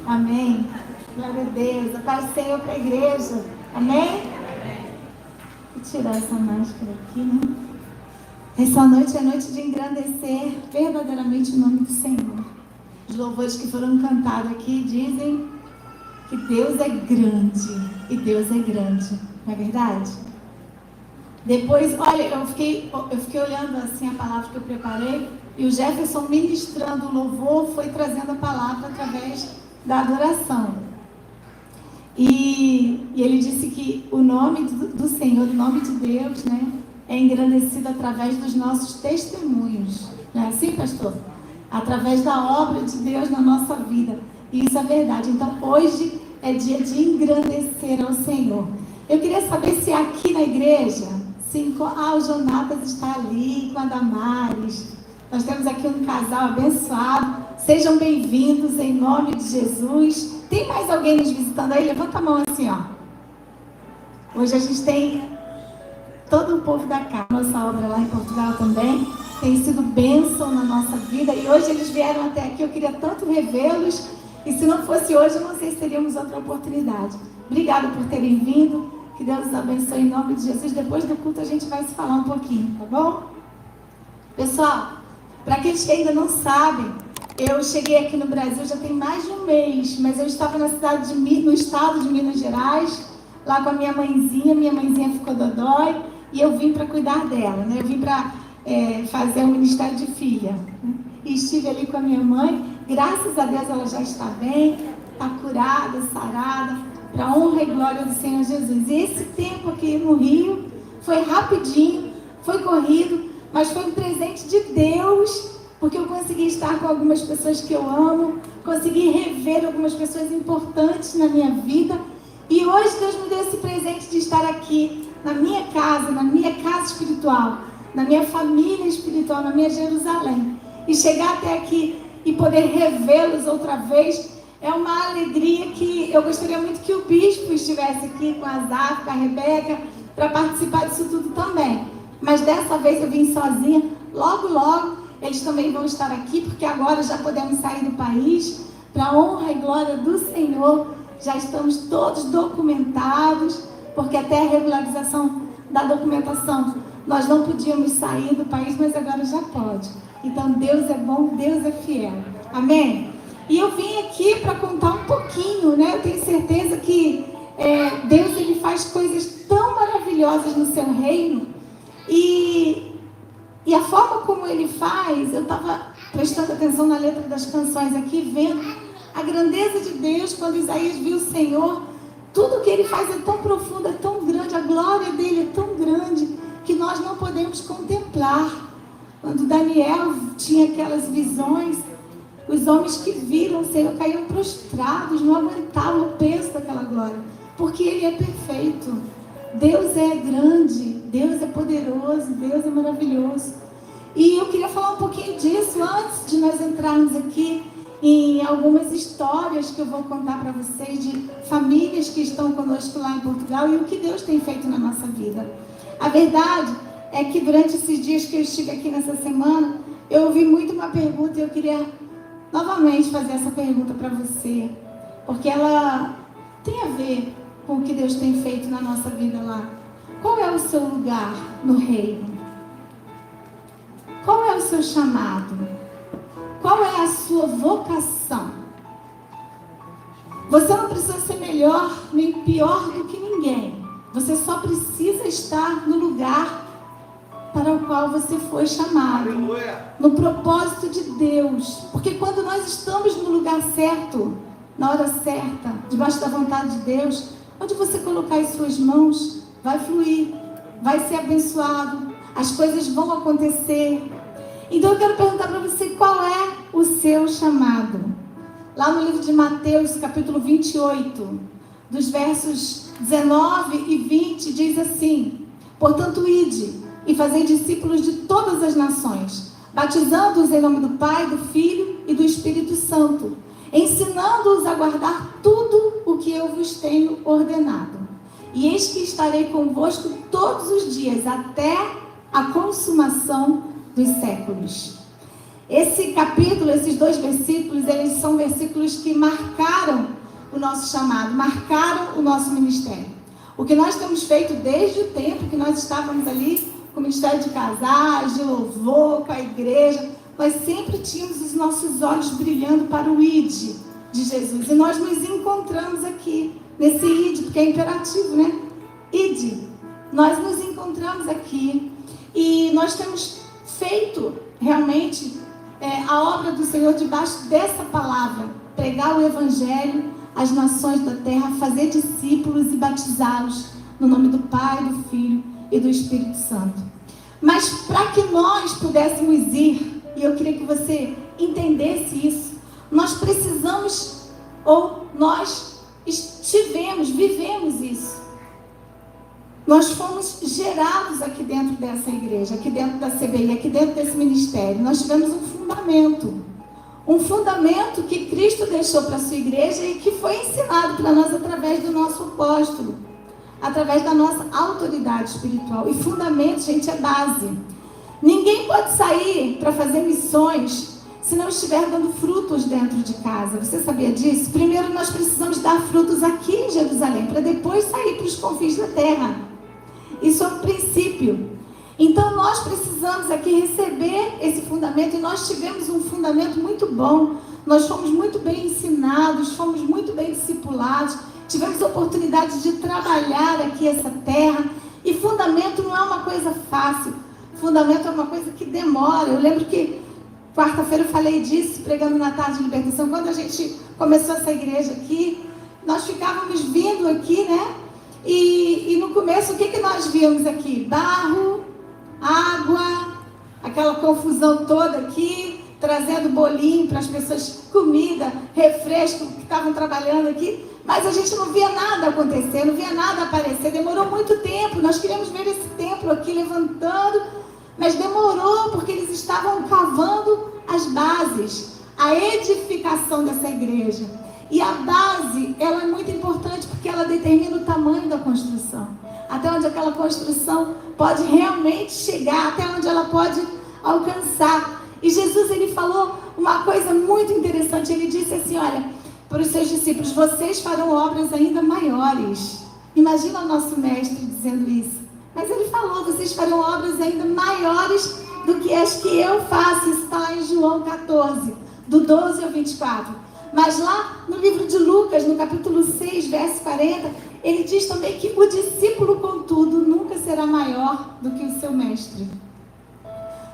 Amém. Glória a Deus. A paz do Senhor para a igreja. Amém? Vou tirar essa máscara aqui, né? Essa noite é noite de engrandecer verdadeiramente o nome do Senhor. Os louvores que foram cantados aqui dizem que Deus é grande. E Deus é grande. Não é verdade? Depois, olha, eu fiquei olhando assim a palavra que eu preparei. E o Jefferson, ministrando o louvor, foi trazendo a palavra através da adoração. E ele disse que o nome do Senhor, o nome de Deus, né, é engrandecido através dos nossos testemunhos. Não é assim, pastor? Através da obra de Deus na nossa vida. E isso é verdade. Então, hoje é dia de engrandecer ao Senhor. Eu queria saber se aqui na igreja, o Jonatas está ali com a Damares. Nós temos aqui um casal abençoado. Sejam bem-vindos em nome de Jesus. Tem mais alguém nos visitando aí? Levanta a mão assim, ó. Hoje a gente tem todo o povo da casa. Nossa obra lá em Portugal também tem sido bênção na nossa vida. E hoje eles vieram até aqui. Eu queria tanto revê-los. E se não fosse hoje, eu não sei se teríamos outra oportunidade. Obrigada por terem vindo. Que Deus os abençoe em nome de Jesus. Depois do culto a gente vai se falar um pouquinho, tá bom? Pessoal, para aqueles que ainda não sabem, eu cheguei aqui no Brasil já tem mais de um mês, mas eu estava no estado de Minas Gerais, lá com a minha mãezinha ficou dodói, e eu vim para cuidar dela, né? Eu vim para fazer o ministério de filha, né? E estive ali com a minha mãe, graças a Deus ela já está bem, está curada, sarada, para a honra e glória do Senhor Jesus. E esse tempo aqui no Rio foi rapidinho, foi corrido, mas foi um presente de Deus, porque eu consegui estar com algumas pessoas que eu amo, consegui rever algumas pessoas importantes na minha vida. E hoje Deus me deu esse presente de estar aqui na minha casa espiritual, na minha família espiritual, na minha Jerusalém. E chegar até aqui e poder revê-los outra vez é uma alegria que eu gostaria muito que o bispo estivesse aqui com a Zaf, com a Rebeca, para participar disso tudo também. Mas dessa vez eu vim sozinha. Logo eles também vão estar aqui, porque agora já podemos sair do país, para a honra e glória do Senhor. Já estamos todos documentados, porque até a regularização da documentação nós não podíamos sair do país, mas agora já pode. Então Deus é bom, Deus é fiel. Amém? E eu vim aqui para contar um pouquinho, né? Eu tenho certeza que Deus ele faz coisas tão maravilhosas no seu reino. E a forma como ele faz, eu estava prestando atenção na letra das canções aqui, vendo a grandeza de Deus. Quando Isaías viu o Senhor, tudo que ele faz é tão profundo, é tão grande, a glória dele é tão grande, que nós não podemos contemplar. Quando Daniel tinha aquelas visões, os homens que viram o Senhor caíam prostrados, não aguentavam o peso daquela glória, porque ele é perfeito. Deus é grande, Deus é poderoso, Deus é maravilhoso. E eu queria falar um pouquinho disso antes de nós entrarmos aqui em algumas histórias que eu vou contar para vocês de famílias que estão conosco lá em Portugal e o que Deus tem feito na nossa vida. A verdade é que durante esses dias que eu estive aqui nessa semana, eu ouvi muito uma pergunta e eu queria novamente fazer essa pergunta para você, porque ela tem a ver com o que Deus tem feito na nossa vida lá. Qual é o seu lugar no reino? Qual é o seu chamado? Qual é a sua vocação? Você não precisa ser melhor nem pior do que ninguém. Você só precisa estar no lugar para o qual você foi chamado. No propósito de Deus. Porque quando nós estamos no lugar certo, na hora certa, debaixo da vontade de Deus, onde você colocar as suas mãos, vai fluir, vai ser abençoado, as coisas vão acontecer. Então eu quero perguntar para você, qual é o seu chamado? Lá no livro de Mateus, capítulo 28, dos versos 19 e 20, diz assim: portanto, ide e fazei discípulos de todas as nações, batizando-os em nome do Pai, do Filho e do Espírito Santo, ensinando-os a guardar tudo o que eu vos tenho ordenado. E eis que estarei convosco todos os dias, até a consumação dos séculos. Esse capítulo, esses 2 versículos, eles são versículos que marcaram o nosso chamado, marcaram o nosso ministério. O que nós temos feito desde o tempo que nós estávamos ali com o ministério de casais, de louvor, com a igreja, nós sempre tínhamos os nossos olhos brilhando para o ID de Jesus. E nós nos encontramos aqui, nesse ID, porque é imperativo, né? ID. Nós nos encontramos aqui e nós temos feito realmente a obra do Senhor debaixo dessa palavra. Pregar o Evangelho às nações da terra, fazer discípulos e batizá-los no nome do Pai, do Filho e do Espírito Santo. Mas para que nós pudéssemos ir, e eu queria que você entendesse isso, nós precisamos, ou nós vivemos isso. Nós fomos gerados aqui dentro dessa igreja, aqui dentro da CBI, aqui dentro desse ministério. Nós tivemos um fundamento que Cristo deixou para a sua igreja e que foi ensinado para nós através do nosso apóstolo, através da nossa autoridade espiritual. E fundamento, gente, é base. Ninguém pode sair para fazer missões se não estiver dando frutos dentro de casa. Você sabia disso? Primeiro nós precisamos dar frutos aqui em Jerusalém, para depois sair para os confins da terra. Isso é um princípio. Então nós precisamos aqui receber esse fundamento, e nós tivemos um fundamento muito bom. Nós fomos muito bem ensinados, fomos muito bem discipulados, tivemos a oportunidade de trabalhar aqui essa terra. E fundamento não é uma coisa fácil, fundamento é uma coisa que demora. Eu lembro que quarta-feira eu falei disso, pregando na tarde de libertação. Quando a gente começou essa igreja aqui, nós ficávamos vindo aqui, né? E no começo, o que nós víamos aqui? Barro, água, aquela confusão toda aqui, trazendo bolinho para as pessoas, comida, refresco, que estavam trabalhando aqui. Mas a gente não via nada acontecer, não via nada aparecer. Demorou muito tempo. Nós queríamos ver esse templo aqui levantando, mas demorou, porque eles estavam cavando as bases, a edificação dessa igreja. E a base, ela é muito importante, porque ela determina o tamanho da construção. Até onde aquela construção pode realmente chegar, até onde ela pode alcançar. E Jesus, ele falou uma coisa muito interessante. Ele disse assim, olha, para os seus discípulos, vocês farão obras ainda maiores. Imagina o nosso mestre dizendo isso. Mas ele falou, vocês farão obras ainda maiores do que as que eu faço. Isso está lá em João 14, do 12 ao 24. Mas lá no livro de Lucas, no capítulo 6, verso 40, ele diz também que o discípulo, contudo, nunca será maior do que o seu mestre.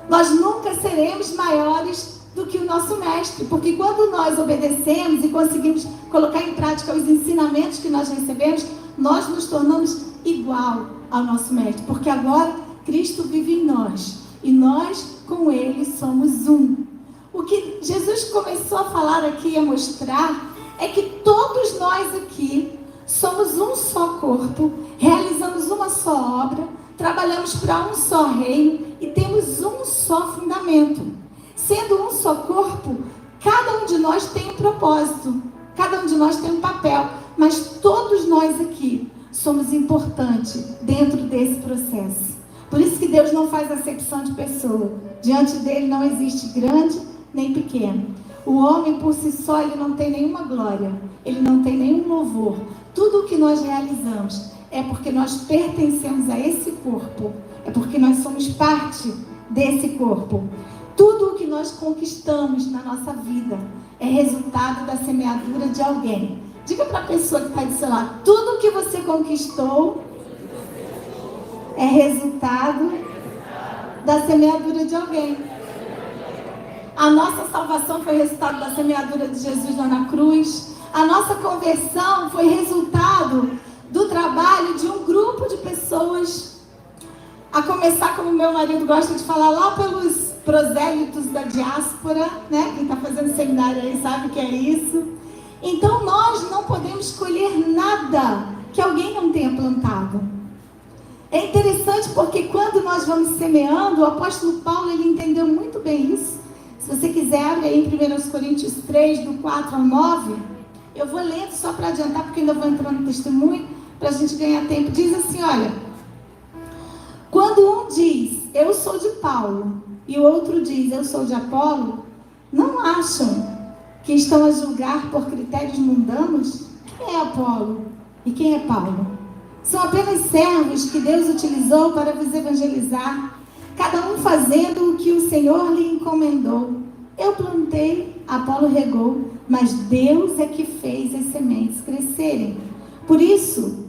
Nós nunca seremos maiores do que o nosso mestre, porque quando nós obedecemos e conseguimos colocar em prática os ensinamentos que nós recebemos, nós nos tornamos igual ao nosso mestre, porque agora Cristo vive em nós e nós com ele somos um. O que Jesus começou a falar aqui, a mostrar, é que todos nós aqui somos um só corpo, realizamos uma só obra, trabalhamos para um só reino e temos um só fundamento. Sendo um só corpo, cada um de nós tem um propósito, cada um de nós tem um papel, mas todos nós aqui somos importantes dentro desse processo. Por isso que Deus não faz acepção de pessoa. Diante dele não existe grande nem pequeno. O homem por si só, ele não tem nenhuma glória, ele não tem nenhum louvor. Tudo o que nós realizamos é porque nós pertencemos a esse corpo, é porque nós somos parte desse corpo. Tudo o que nós conquistamos na nossa vida é resultado da semeadura de alguém. Diga para a pessoa que está do seu lado, tudo o que você conquistou é resultado da semeadura de alguém. A nossa salvação foi resultado da semeadura de Jesus lá na cruz. A nossa conversão foi resultado do trabalho de um grupo de pessoas. A começar, como meu marido gosta de falar, lá pelos prosélitos da diáspora, né? Quem está fazendo seminário aí sabe o que é isso. Então nós não podemos colher nada que alguém não tenha plantado. É interessante porque quando nós vamos semeando, o apóstolo Paulo, ele entendeu muito bem isso. Se você quiser, abre aí em 1 Coríntios 3, do 4 ao 9. Eu vou lendo só para adiantar, porque ainda vou entrar no testemunho, para a gente ganhar tempo. Diz assim, olha, quando um diz, eu sou de Paulo, e o outro diz, eu sou de Apolo, não acham que estão a julgar por critérios mundanos? Quem é Apolo e quem é Paulo? São apenas servos que Deus utilizou para vos evangelizar, cada um fazendo o que o Senhor lhe encomendou. Eu plantei, Apolo regou, mas Deus é que fez as sementes crescerem. Por isso,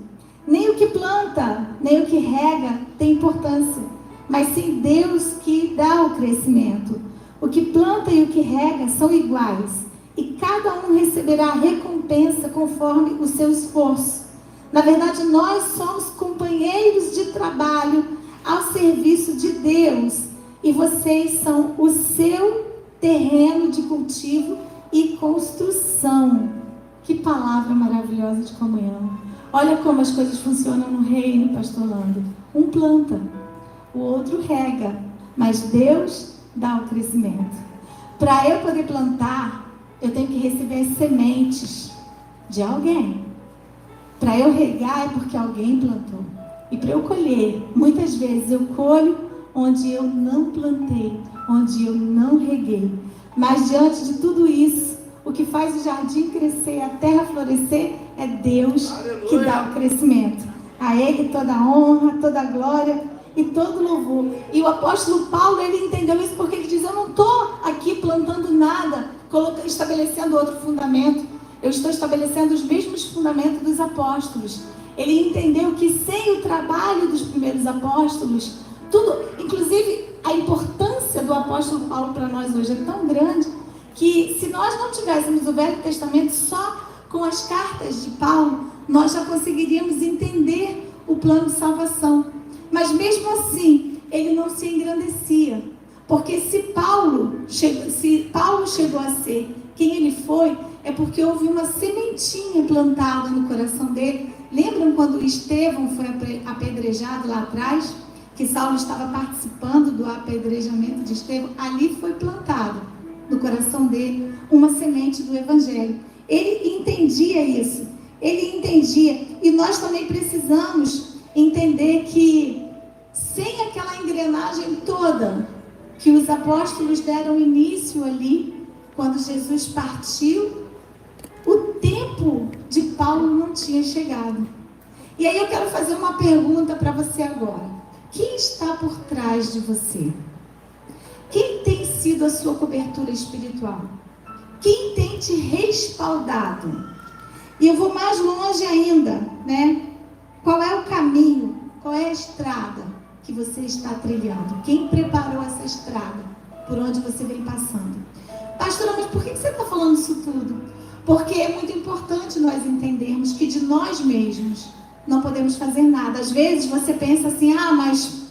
nem o que planta, nem o que rega tem importância, mas sim Deus que dá o crescimento. O que planta e o que rega são iguais, e cada um receberá a recompensa conforme o seu esforço. Na verdade, nós somos companheiros de trabalho ao serviço de Deus, e vocês são o seu terreno de cultivo e construção. Que palavra maravilhosa de comunhão. Olha como as coisas funcionam no reino, pastor Lando. Um planta, o outro rega, mas Deus dá o crescimento. Para eu poder plantar, eu tenho que receber as sementes de alguém. Para eu regar é porque alguém plantou. E para eu colher, muitas vezes eu colho onde eu não plantei, onde eu não reguei. Mas diante de tudo isso, o que faz o jardim crescer, a terra florescer, é Deus que dá o crescimento. A Ele toda a honra, toda a glória e todo o louvor. E o apóstolo Paulo, ele entendeu isso porque ele diz, eu não estou aqui plantando nada, estabelecendo outro fundamento. Eu estou estabelecendo os mesmos fundamentos dos apóstolos. Ele entendeu que sem o trabalho dos primeiros apóstolos, tudo, inclusive a importância do apóstolo Paulo para nós hoje é tão grande, que se nós não tivéssemos o Velho Testamento só com as cartas de Paulo, nós já conseguiríamos entender o plano de salvação. Mas mesmo assim, ele não se engrandecia. Porque se Paulo chegou a ser quem ele foi, é porque houve uma sementinha plantada no coração dele. Lembram quando Estevão foi apedrejado lá atrás? Que Saulo estava participando do apedrejamento de Estevão. Ali foi plantado no coração dele uma semente do Evangelho. Ele entendia isso. Ele entendia. E nós também precisamos entender que sem aquela engrenagem toda que os apóstolos deram início ali, quando Jesus partiu, o tempo de Paulo não tinha chegado. E aí eu quero fazer uma pergunta para você agora. Quem está por trás de você? Quem tem sido a sua cobertura espiritual? Quem tem te respaldado? E eu vou mais longe ainda, né? Qual é o caminho? Qual é a estrada que você está trilhando? Quem preparou essa estrada? Por onde você vem passando? Pastora, mas por que você está falando isso tudo? Porque é muito importante nós entendermos que de nós mesmos não podemos fazer nada. Às vezes você pensa assim, mas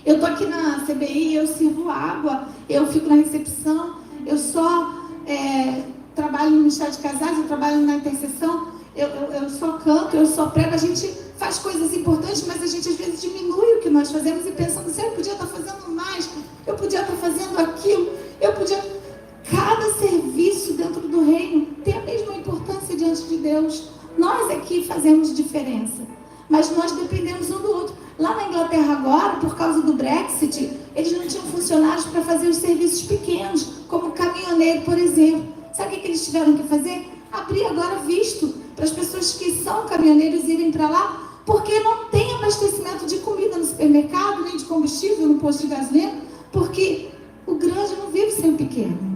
eu estou aqui na CBI, eu sirvo água, eu fico na recepção, eu só trabalho no Ministério de Casais, eu trabalho na intercessão, eu só canto, eu só prego. A gente faz coisas importantes, mas a gente às vezes diminui o que nós fazemos e pensando assim, eu podia estar fazendo mais, eu podia estar fazendo aquilo, eu podia... Cada serviço dentro do reino tem a mesma importância diante de Deus. Nós aqui fazemos diferença, mas nós dependemos um do outro. Lá na Inglaterra agora, por causa do Brexit, eles não tinham funcionários para fazer os serviços pequenos, como caminhoneiro, por exemplo. Sabe o que eles tiveram que fazer? Abrir agora visto para as pessoas que são caminhoneiros irem para lá, porque não tem abastecimento de comida no supermercado, nem de combustível no posto de gasolina, porque o grande não vive sem o pequeno.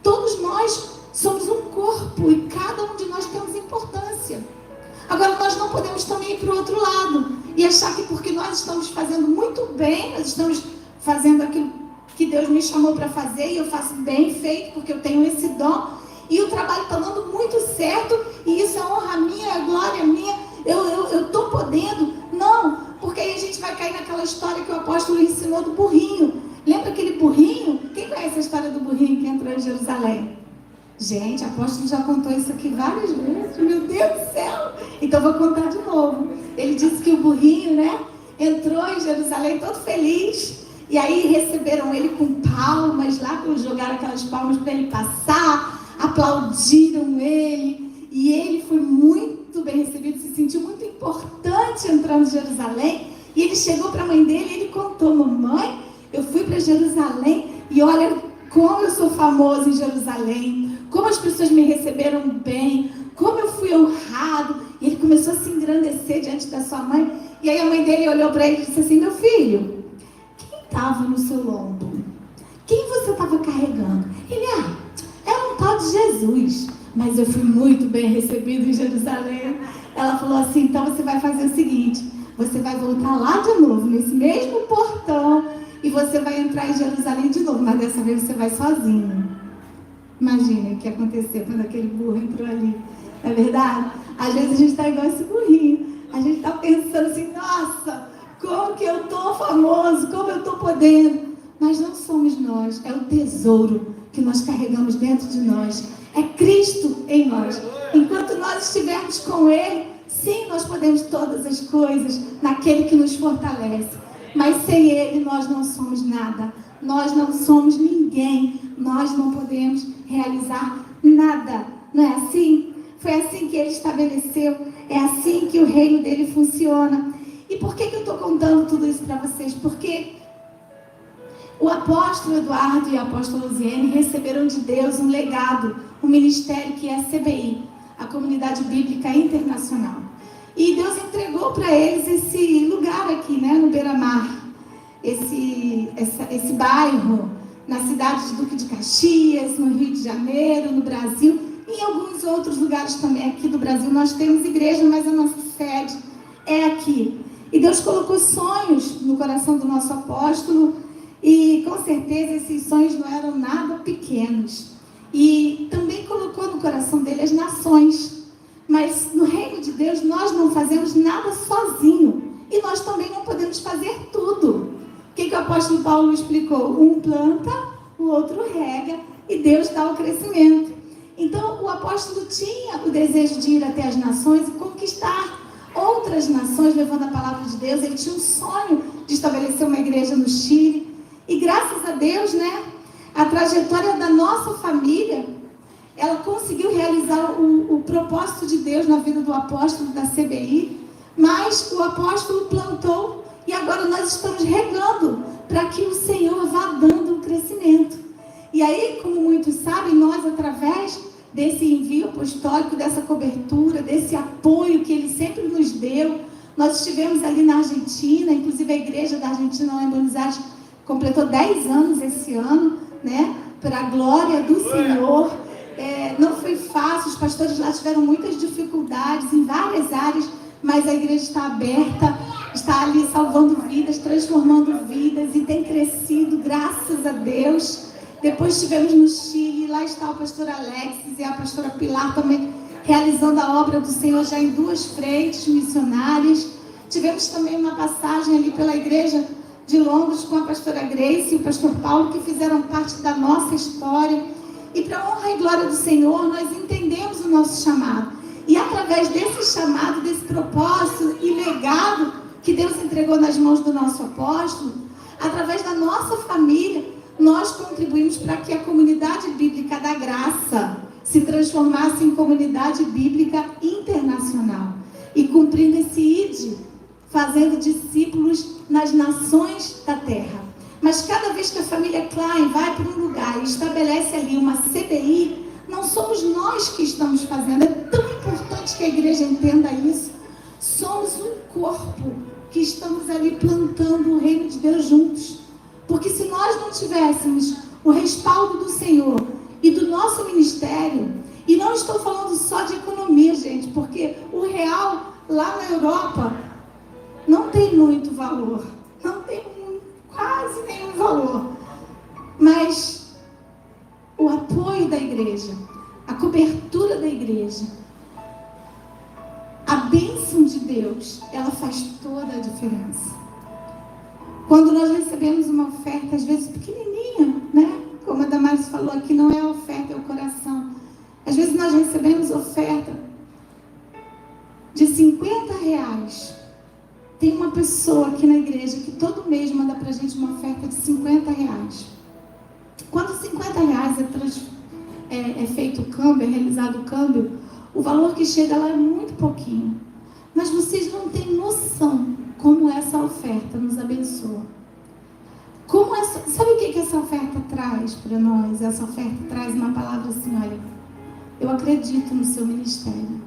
Todos nós somos um corpo e cada um de nós temos importância. Agora, nós não podemos também ir para o outro lado e achar que porque nós estamos fazendo muito bem, nós estamos fazendo aquilo que Deus me chamou para fazer e eu faço bem feito porque eu tenho esse dom e o trabalho está dando muito certo e isso é honra minha, é glória minha, eu estou podendo. Não, porque aí a gente vai cair naquela história que o apóstolo ensinou do burrinho. Lembra aquele burrinho? Quem conhece a história do burrinho que entrou em Jerusalém? Gente, o apóstolo já contou isso aqui várias vezes. Meu Deus do céu! Então vou contar de novo. Ele disse que o burrinho, né, entrou em Jerusalém todo feliz. E aí receberam ele com palmas, lá jogaram aquelas palmas para ele passar, aplaudiram ele. E ele foi muito bem recebido, se sentiu muito importante entrando em Jerusalém. E ele chegou para a mãe dele e ele contou, mamãe, eu fui para Jerusalém E olha como eu sou famoso em Jerusalém, como as pessoas me receberam bem, como eu fui honrado. E ele começou a se engrandecer diante da sua mãe. E aí a mãe dele olhou para ele e disse assim: meu filho, quem estava no seu lombo? Quem você estava carregando? Ele, era um tal de Jesus. Mas eu fui muito bem recebido em Jerusalém. Ela falou assim: então você vai fazer o seguinte, você vai voltar lá de novo, nesse mesmo portão, e você vai entrar em Jerusalém de novo, mas dessa vez você vai sozinho. Imagina o que aconteceu quando aquele burro entrou ali. Não é verdade? Às vezes a gente está igual esse burrinho. A gente está pensando assim: nossa, como que eu estou famoso, como eu estou podendo. Mas não somos nós, é o tesouro que nós carregamos dentro de nós. É Cristo em nós. Enquanto nós estivermos com Ele, sim, nós podemos todas as coisas naquele que nos fortalece. Mas sem Ele nós não somos nada. Nós não somos ninguém. Nós não podemos realizar nada. Não é assim? Foi assim que Ele estabeleceu. É assim que o reino dele funciona. E por que eu estou contando tudo isso para vocês? Porque o apóstolo Eduardo e a apóstola Luziene receberam de Deus um legado, um ministério que é a CBI, a Comunidade Bíblica Internacional. E Deus entregou para eles esse lugar aqui, né, no Beira-Mar, esse bairro, na cidade de Duque de Caxias, no Rio de Janeiro, no Brasil, e em alguns outros lugares também aqui do Brasil. Nós temos igreja, mas a nossa sede é aqui. E Deus colocou sonhos no coração do nosso apóstolo, e com certeza esses sonhos não eram nada pequenos. E também colocou no coração dele as nações. Mas no reino de Deus nós não fazemos nada sozinho. E nós também não podemos fazer tudo. O que o apóstolo Paulo explicou? Um planta, o outro rega e Deus dá o crescimento. Então o apóstolo tinha o desejo de ir até as nações e conquistar outras nações levando a palavra de Deus. Ele tinha um sonho de estabelecer uma igreja no Chile. E graças a Deus, né, a trajetória da nossa família, ela conseguiu realizar o propósito de Deus na vida do apóstolo da CBI, mas o apóstolo plantou e agora nós estamos regando para que o Senhor vá dando o crescimento. E aí, como muitos sabem, nós, através desse envio apostólico, dessa cobertura, desse apoio que Ele sempre nos deu, nós estivemos ali na Argentina, inclusive a igreja da Argentina lá em Buenos Aires completou 10 anos esse ano, né? Para a glória do Senhor. Não foi fácil, os pastores lá tiveram muitas dificuldades em várias áreas, mas a igreja está aberta, está ali salvando vidas, transformando vidas e tem crescido, graças a Deus. Depois estivemos no Chile, lá está o pastor Alexis e a pastora Pilar também realizando a obra do Senhor já em 2 frentes missionárias. Tivemos também uma passagem ali pela igreja de Londres com a pastora Grace e o pastor Paulo, que fizeram parte da nossa história. E para a honra e glória do Senhor, nós entendemos o nosso chamado. E através desse chamado, desse propósito e legado que Deus entregou nas mãos do nosso apóstolo, através da nossa família, nós contribuímos para que a comunidade bíblica da graça se transformasse em comunidade bíblica internacional. E cumprindo esse ID, fazendo discípulos nas nações da terra. Mas cada vez que a família Klein vai para um lugar e estabelece ali uma CBI, não somos nós que estamos fazendo. É tão importante que a igreja entenda isso. Somos um corpo que estamos ali plantando o reino de Deus juntos. Porque se nós não tivéssemos o respaldo do Senhor e do nosso ministério, e não estou falando só de economia, gente, porque o real lá na Europa não tem muito valor, não tem quase nenhum valor, mas o apoio da igreja, a cobertura da igreja, a bênção de Deus, ela faz toda a diferença. Quando nós recebemos uma oferta, às vezes pequenininha, né? Como a Damaris falou aqui, não é a oferta, é o coração. Às vezes nós recebemos oferta de R$50. Tem uma pessoa aqui na igreja que todo mês manda pra gente uma oferta de R$50. Quando R$50 é feito o câmbio, é realizado o câmbio, o valor que chega lá é muito pouquinho. Mas vocês não têm noção como essa oferta nos abençoa. Sabe o que essa oferta traz para nós? Essa oferta traz uma palavra assim, olha, eu acredito no seu ministério.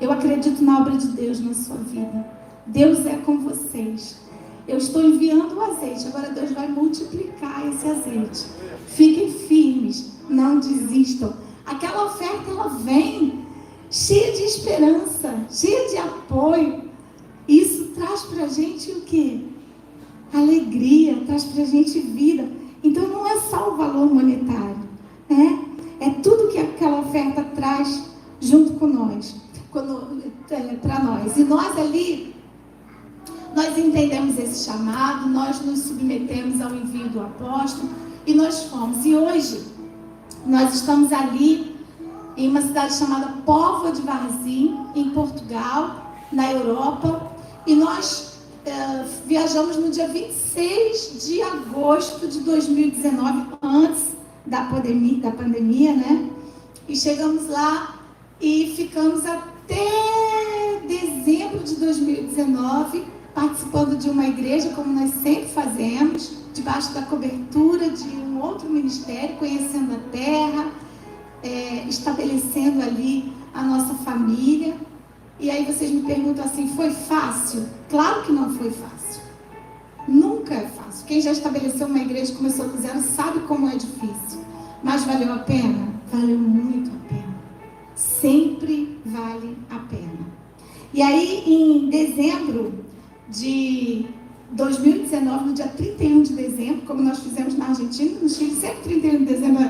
Eu acredito na obra de Deus na sua vida. Deus é com vocês. Eu estou enviando o azeite, agora Deus vai multiplicar esse azeite. Fiquem firmes, não desistam. Aquela oferta, ela vem cheia de esperança, cheia de apoio. Isso traz para a gente o quê? Alegria, traz para a gente vida. Então não é só o valor monetário, né? É tudo que aquela oferta traz junto com nós, para nós. E nós ali, nós entendemos esse chamado, nós nos submetemos ao envio do apóstolo e nós fomos. E hoje, nós estamos ali em uma cidade chamada Póvoa de Varzim, em Portugal, na Europa. E nós viajamos no dia 26 de agosto de 2019, antes da pandemia, né? E chegamos lá e ficamos até dezembro de 2019, participando de uma igreja, como nós sempre fazemos, debaixo da cobertura de um outro ministério, conhecendo a terra, estabelecendo ali a nossa família. E aí vocês me perguntam assim, foi fácil? Claro que não foi fácil. Nunca é fácil. Quem já estabeleceu uma igreja e começou do zero sabe como é difícil. Mas valeu a pena? Valeu muito a pena. Sempre vale a pena. E aí, em dezembro de 2019, no dia 31 de dezembro, como nós fizemos na Argentina, no Chile, sempre 31 de dezembro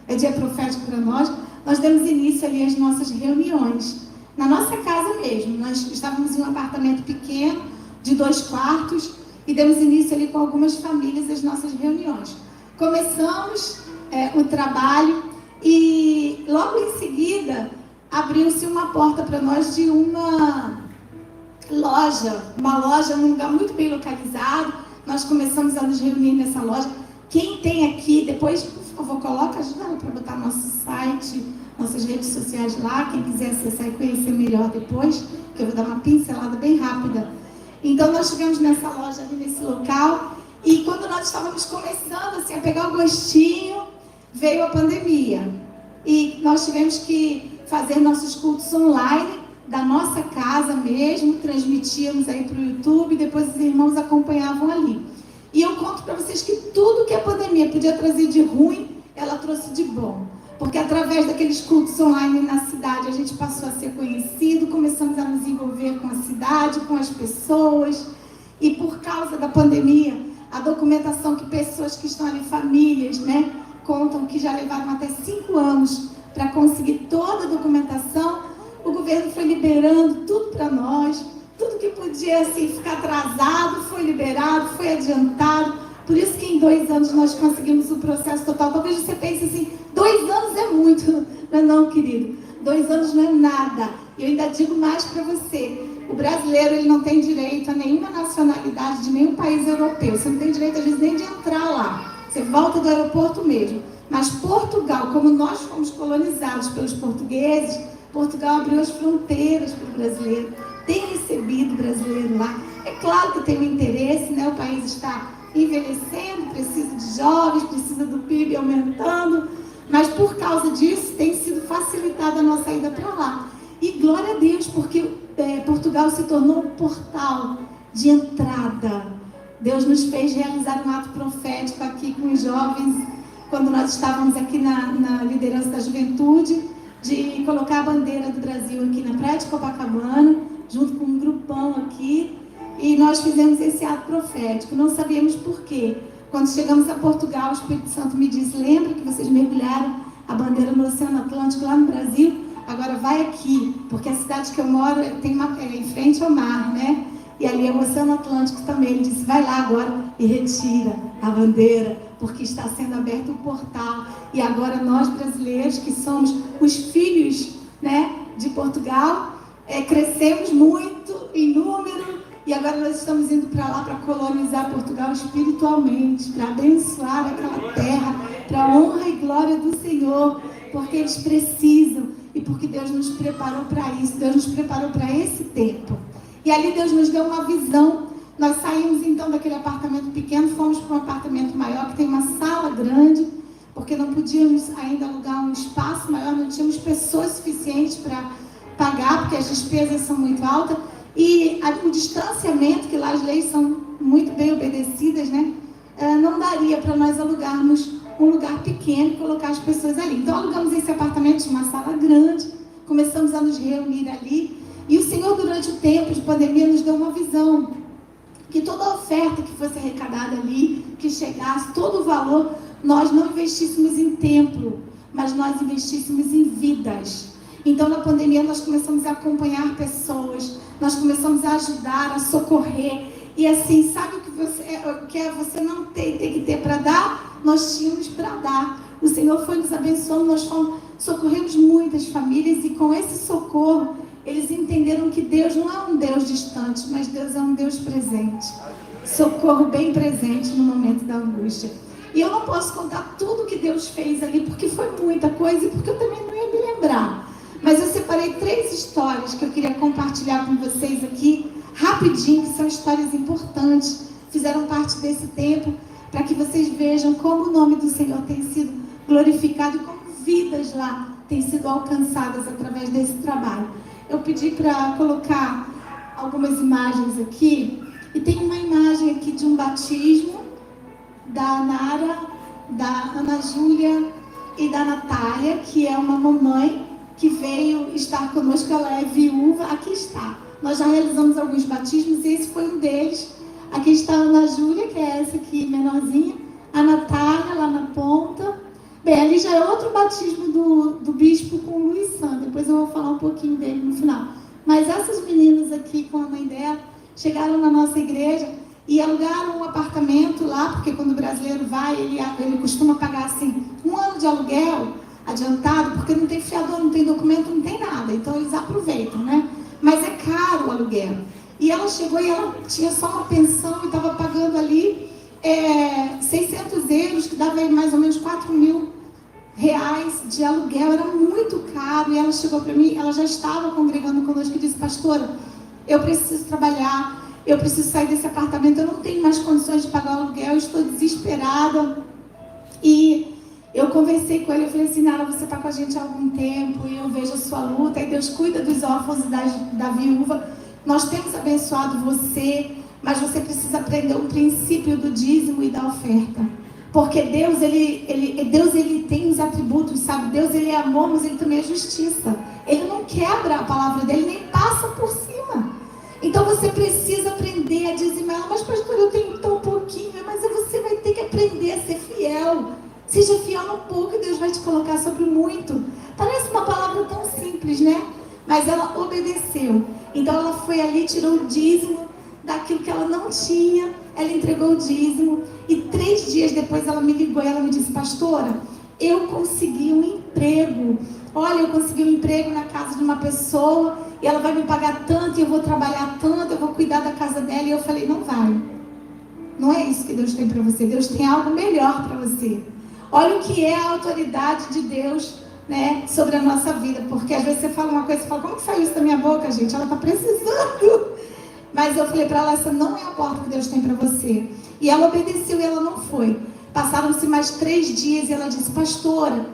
é dia profético para nós demos início ali às nossas reuniões. Na nossa casa mesmo, nós estávamos em um apartamento pequeno, de 2 quartos, e demos início ali com algumas famílias às nossas reuniões. Começamos o trabalho e logo em seguida abriu-se uma porta para nós de uma loja num lugar muito bem localizado. Nós começamos a nos reunir nessa loja. Quem tem aqui, depois, por favor, ajuda ela para botar nosso site, nossas redes sociais lá, quem quiser acessar e conhecer melhor depois, que eu vou dar uma pincelada bem rápida. Então, nós estivemos nessa loja ali, nesse local, e quando nós estávamos começando assim, a pegar o gostinho, veio a pandemia. E nós tivemos que fazer nossos cultos online, da nossa casa mesmo, transmitíamos aí para o YouTube, depois os irmãos acompanhavam ali. E eu conto para vocês que tudo que a pandemia podia trazer de ruim, ela trouxe de bom. Porque através daqueles cultos online na cidade, a gente passou a ser conhecido, começamos a nos envolver com a cidade, com as pessoas. E por causa da pandemia, a documentação que pessoas que estão ali, famílias, né, contam que já levaram até 5 anos para conseguir toda a documentação, o governo foi liberando tudo para nós, tudo que podia assim, ficar atrasado foi liberado, foi adiantado. Por isso que em 2 anos nós conseguimos o processo total. Talvez você pense assim, 2 anos é muito. Não, querido. 2 anos não é nada. E eu ainda digo mais para você. O brasileiro, ele não tem direito a nenhuma nacionalidade de nenhum país europeu. Você não tem direito, às vezes, nem de entrar lá. Você volta do aeroporto mesmo. Mas Portugal, como nós fomos colonizados pelos portugueses, Portugal abriu as fronteiras para o brasileiro. Tem recebido brasileiro lá. É claro que tem um interesse, né? O país está envelhecendo, precisa de jovens, precisa do PIB aumentando, mas por causa disso tem sido facilitada a nossa ida para lá. E glória a Deus, porque Portugal se tornou um portal de entrada. Deus nos fez realizar um ato profético aqui com os jovens, quando nós estávamos aqui na liderança da juventude, de colocar a bandeira do Brasil aqui na Praia de Copacabana, junto com um grupão aqui. E nós fizemos esse ato profético, não sabíamos por quê. Quando chegamos a Portugal, o Espírito Santo me disse, lembra que vocês mergulharam a bandeira no Oceano Atlântico lá no Brasil? Agora vai aqui, porque a cidade que eu moro tem em frente ao mar, né? E ali é o Oceano Atlântico também. Ele disse, vai lá agora e retira a bandeira, porque está sendo aberto o portal. E agora nós brasileiros, que somos os filhos, né, de Portugal, crescemos muito em número. E agora nós estamos indo para lá para colonizar Portugal espiritualmente, para abençoar aquela terra, para a honra e glória do Senhor, porque eles precisam e porque Deus nos preparou para isso, Deus nos preparou para esse tempo. E ali Deus nos deu uma visão Nós saímos então daquele apartamento pequeno, fomos para um apartamento maior, que tem uma sala grande, porque não podíamos ainda alugar um espaço maior, não tínhamos pessoas suficientes para pagar, porque as despesas são muito altas, e o distanciamento, que lá as leis são muito bem obedecidas, né? Não daria para nós alugarmos um lugar pequeno e colocar as pessoas ali. Então alugamos esse apartamento de uma sala grande, começamos a nos reunir ali, e o Senhor, durante o tempo de pandemia, nos deu uma visão, que toda a oferta que fosse arrecadada ali, que chegasse, todo o valor, nós não investíssemos em templo, mas nós investíssemos em vidas. Então, na pandemia, nós começamos a acompanhar pessoas, nós começamos a ajudar, a socorrer. E assim, sabe o que você não tem que ter para dar? Nós tínhamos para dar. O Senhor foi nos abençoando, nós socorremos muitas famílias, e com esse socorro, eles entenderam que Deus não é um Deus distante, mas Deus é um Deus presente. Socorro bem presente no momento da angústia. E eu não posso contar tudo que Deus fez ali, porque foi muita coisa e porque eu também não ia me lembrar. Mas eu separei 3 histórias que eu queria compartilhar com vocês aqui, rapidinho, que são histórias importantes, fizeram parte desse tempo, para que vocês vejam como o nome do Senhor tem sido glorificado e como vidas lá têm sido alcançadas através desse trabalho. Eu pedi para colocar algumas imagens aqui, e tem uma imagem aqui de um batismo da Nara, da Ana Júlia e da Natália, que é uma mamãe que veio estar conosco. Ela é viúva, aqui está. Nós já realizamos alguns batismos e esse foi um deles. Aqui está a Ana Júlia, que é essa aqui menorzinha, a Natália lá na ponta. Bem, ali já é outro batismo do bispo com o Luiz Santos. Depois eu vou falar um pouquinho dele no final. Mas essas meninas aqui com a mãe dela chegaram na nossa igreja e alugaram um apartamento lá, porque quando o brasileiro vai, ele costuma pagar assim 1 ano de aluguel adiantado, porque não tem fiador, não tem documento, não tem nada. Então eles aproveitam, né? Mas é caro o aluguel. E ela chegou e ela tinha só uma pensão e estava pagando ali 600 euros, que dava aí mais ou menos 4.000 reais de aluguel. Era muito caro. E ela chegou para mim, ela já estava congregando conosco e disse: pastora, eu preciso trabalhar, eu preciso sair desse apartamento, eu não tenho mais condições de pagar o aluguel, eu estou desesperada. E eu conversei com ele, eu falei assim: Nara, você está com a gente há algum tempo, e eu vejo a sua luta, e Deus cuida dos órfãos e da viúva. Nós temos abençoado você, mas você precisa aprender o princípio do dízimo e da oferta. Porque Deus, ele tem os atributos, sabe? Deus, ele é amor, mas ele também é justiça. Ele não quebra a palavra dele, nem passa por cima. Então você precisa aprender a dizimar. Mas pastor, eu tenho tão pouquinho. Mas você vai ter que aprender a ser fiel. Seja fiel no pouco e Deus vai te colocar sobre muito. Parece uma palavra tão simples, né? Mas ela obedeceu. Então ela foi ali, tirou o dízimo daquilo que ela não tinha. Ela entregou o dízimo. E 3 dias depois ela me ligou e ela me disse: pastora, eu consegui um emprego. Olha, eu consegui um emprego na casa de uma pessoa e ela vai me pagar tanto, e eu vou trabalhar tanto, eu vou cuidar da casa dela. E eu falei: não vai. Não é isso que Deus tem para você. Deus tem algo melhor para você. Olha o que é a autoridade de Deus, né, sobre a nossa vida. Porque às vezes você fala uma coisa, você fala: como que saiu isso da minha boca, gente? Ela está precisando. Mas eu falei para ela: essa não é a porta que Deus tem para você. E ela obedeceu e ela não foi. Passaram-se mais 3 dias e ela disse: pastora,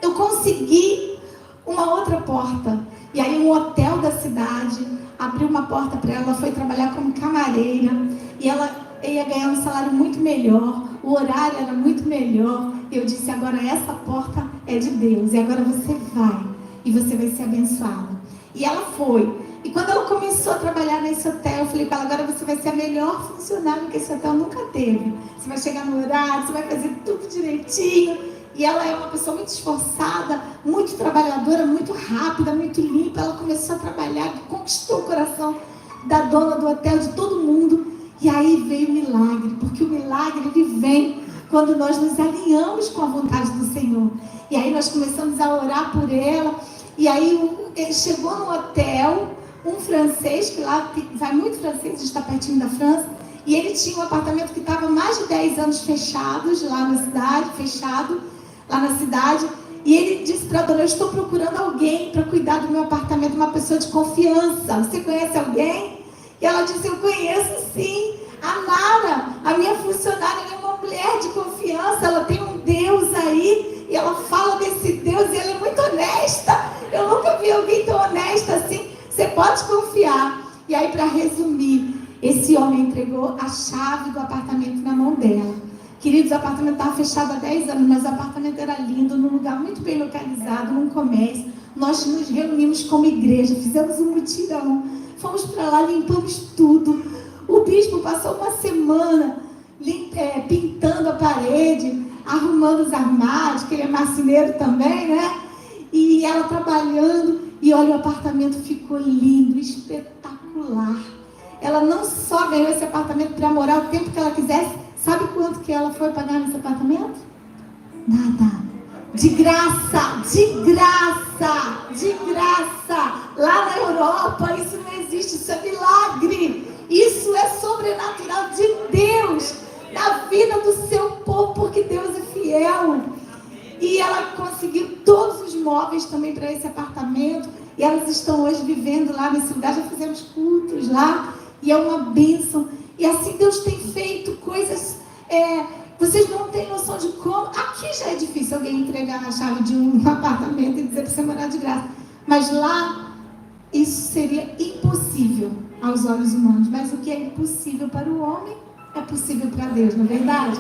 eu consegui uma outra porta. E aí um hotel da cidade abriu uma porta para ela. Ela foi trabalhar como camareira. E ela ia ganhar um salário muito melhor. O horário era muito melhor. E eu disse: agora essa porta é de Deus. E agora você vai. E você vai ser abençoada. E ela foi. E quando ela começou a trabalhar nesse hotel, eu falei para ela: agora você vai ser a melhor funcionária que esse hotel nunca teve. Você vai chegar no horário, você vai fazer tudo direitinho. E ela é uma pessoa muito esforçada, muito trabalhadora, muito rápida, muito limpa. Ela começou a trabalhar, conquistou o coração da dona do hotel, de todo mundo. E aí veio o milagre, porque o milagre ele vem quando nós nos alinhamos com a vontade do Senhor. E aí nós começamos a orar por ela. E aí ele chegou no hotel, um francês, que lá vai muito francês, está pertinho da França, e ele tinha um apartamento que estava mais de 10 anos fechados lá na cidade, e ele disse para a dona: eu estou procurando alguém para cuidar do meu apartamento, uma pessoa de confiança, você conhece alguém? E ela disse, eu conheço sim, a Nara, a minha funcionária, ela é uma mulher de confiança, ela tem um Deus aí, e ela fala desse Deus, e ela é muito honesta. Eu nunca vi alguém tão honesta assim, você pode confiar. E aí, para resumir, esse homem entregou a chave do apartamento na mão dela. Queridos, o apartamento estava fechado há 10 anos, mas o apartamento era lindo, num lugar muito bem localizado, num comércio. Nós nos reunimos como igreja, fizemos um mutirão, fomos para lá, limpamos tudo. O bispo passou uma semana pintando a parede, arrumando os armários, que ele é marceneiro também, né? E ela trabalhando, e olha, o apartamento ficou lindo, espetacular. Ela não só ganhou esse apartamento para morar o tempo que ela quisesse. Sabe quanto que ela foi pagar nesse apartamento? Nada. De graça, de graça, de graça. Lá na Europa, isso não existe, isso é milagre. Isso é sobrenatural de Deus, na vida do seu povo, porque Deus é fiel. E ela conseguiu todos os móveis também para esse apartamento. E elas estão hoje vivendo lá nesse lugar, já fizemos cultos lá. E é uma bênção. E assim Deus tem feito coisas, vocês não têm noção de como. Aqui já é difícil alguém entregar a chave de um apartamento e dizer para você morar de graça. Mas lá, isso seria impossível aos olhos humanos. Mas o que é impossível para o homem, é possível para Deus, não é verdade?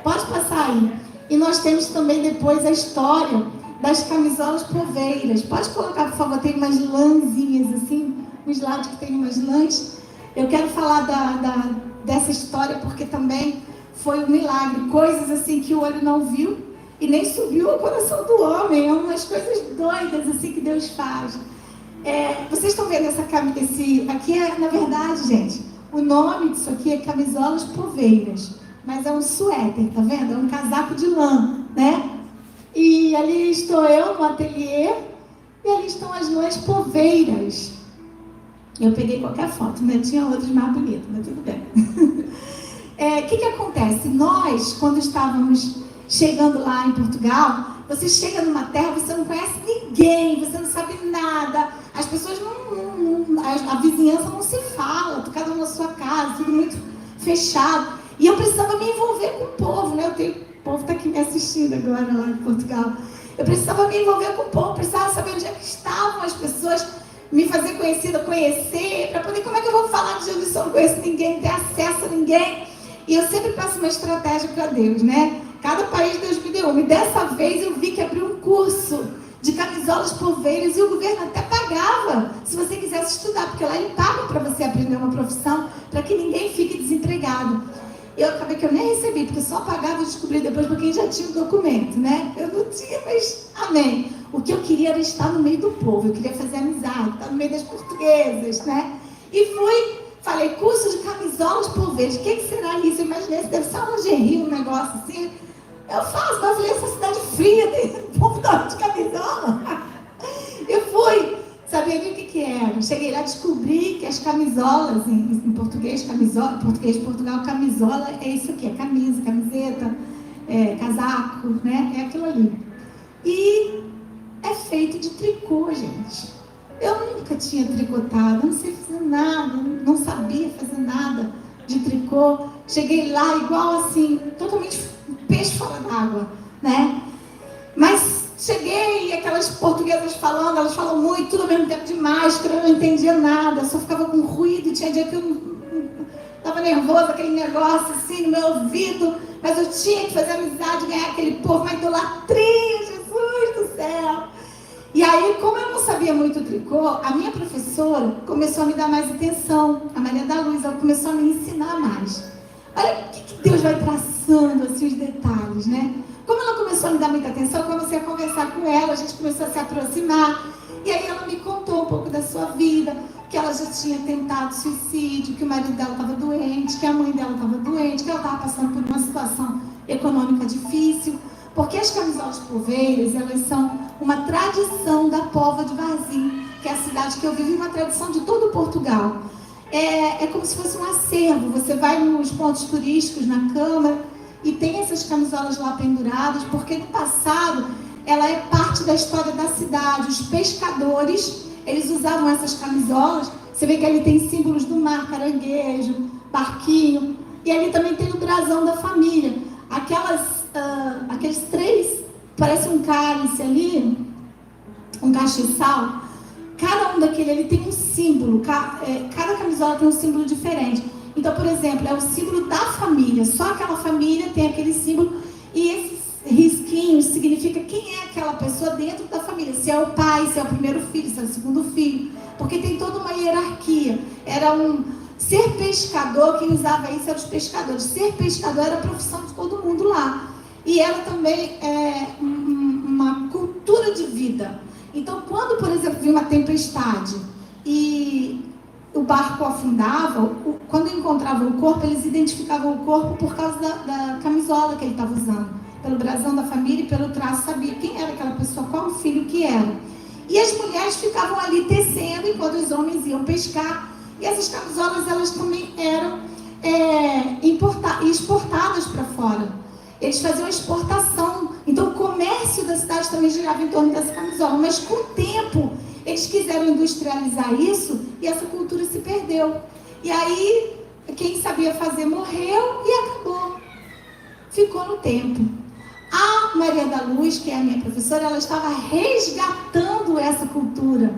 Pode passar aí. E nós temos também depois a história das camisolas poveiras. Pode colocar, por favor, tem umas lãzinhas assim, um slide que tem umas lãs. Eu quero falar dessa história porque também foi um milagre. Coisas assim que o olho não viu e nem subiu ao coração do homem. É umas coisas doidas assim que Deus faz. Vocês estão vendo essa camisa? Aqui é, na verdade, gente, o nome disso aqui é camisolas poveiras. Mas é um suéter, tá vendo? É um casaco de lã, né? E ali estou eu no ateliê e ali estão as lãs poveiras. Eu peguei qualquer foto, né? Tinha outras mais bonitas, mas tudo bem. O que acontece? Nós, quando estávamos chegando lá em Portugal, você chega numa terra, você não conhece ninguém, você não sabe nada, as pessoas a vizinhança não se fala, cada um na sua casa, tudo muito fechado. E eu precisava me envolver com o povo, né? O povo está aqui me assistindo agora lá em Portugal. Eu precisava me envolver com o povo, precisava saber onde é que estavam as pessoas, me fazer conhecida, conhecer, para poder, como é que eu vou falar de Jesus se eu não conheço ninguém, não tenho acesso a ninguém? E eu sempre passo uma estratégia para Deus, né? Cada país Deus me deu uma. E dessa vez eu vi que abriu um curso de camisolas poveiras e o governo até pagava, se você quisesse estudar, porque lá ele paga para você aprender uma profissão, para que ninguém fique desempregado. Eu acabei que eu nem recebi, porque só pagava e descobri depois para quem já tinha o documento, né? Eu não tinha, mas amém. O que eu queria era estar no meio do povo, eu queria fazer amizade, estar no meio das portuguesas, né? E falei, curso de camisolas poveiras, o que será isso? Eu imaginei, deve ser uma lingerie, um negócio assim. Eu faço, mas eu falei, essa cidade fria, tem povo de camisola. Eu fui, sabia nem o que era. Cheguei lá, descobri que as camisolas, em português, camisola, em português de Portugal, camisola é isso aqui, é camisa, camiseta, casaco, né? É aquilo ali. E é feito de tricô, gente. Eu nunca tinha tricotado, não sei fazer nada, não sabia fazer nada de tricô. Cheguei lá igual assim, totalmente peixe fora d'água, né? Mas cheguei e aquelas portuguesas falando, elas falam muito, tudo ao mesmo tempo de máscara, eu não entendia nada, só ficava com ruído, tinha dia que eu estava nervosa, aquele negócio assim no meu ouvido, mas eu tinha que fazer amizade, ganhar aquele povo, uma idolatria, Jesus do céu. E aí, como eu não sabia muito tricô, a minha professora começou a me dar mais atenção, a Maria da Luz, ela começou a me ensinar mais. Olha o que Deus vai traçando, assim, os detalhes, né? Como ela começou a me dar muita atenção, eu comecei a conversar com ela, a gente começou a se aproximar. E aí ela me contou um pouco da sua vida, que ela já tinha tentado suicídio, que o marido dela estava doente, que a mãe dela estava doente, que ela estava passando por uma situação econômica difícil. Porque as camisolas poveiras, elas são uma tradição da Póvoa de Varzim, que é a cidade que eu vivo, uma tradição de todo Portugal. É como se fosse um acervo. Você vai nos pontos turísticos, na Câmara, e tem essas camisolas lá penduradas, porque no passado ela é parte da história da cidade. Os pescadores, eles usavam essas camisolas Você vê que ali tem símbolos do mar, caranguejo, barquinho, e ali também tem o brasão da família. Aqueles três, parece um cálice ali, um castiçal. Cada um daquele ali tem um símbolo, cada camisola tem um símbolo diferente. Então, por exemplo, é o símbolo da família, só aquela família tem aquele símbolo, e esses risquinhos significa quem é aquela pessoa dentro da família, se é o pai, se é o primeiro filho, se é o segundo filho, porque tem toda uma hierarquia. Ser pescador, quem usava isso eram os pescadores. Ser pescador era a profissão de todo mundo lá, e era também uma cultura de vida. Então, quando, por exemplo, vinha uma tempestade e o barco afundava, quando encontravam o corpo, eles identificavam o corpo por causa da camisola que ele estava usando, pelo brasão da família e pelo traço, sabia quem era aquela pessoa, qual o filho que era. E as mulheres ficavam ali tecendo enquanto os homens iam pescar. E essas camisolas, elas também eram exportadas para fora. Eles faziam exportação. Então, o comércio da cidade também girava em torno dessa camisola. Mas, com o tempo, eles quiseram industrializar isso e essa cultura se perdeu. E aí, quem sabia fazer morreu e acabou. Ficou no tempo. A Maria da Luz, que é a minha professora, ela estava resgatando essa cultura.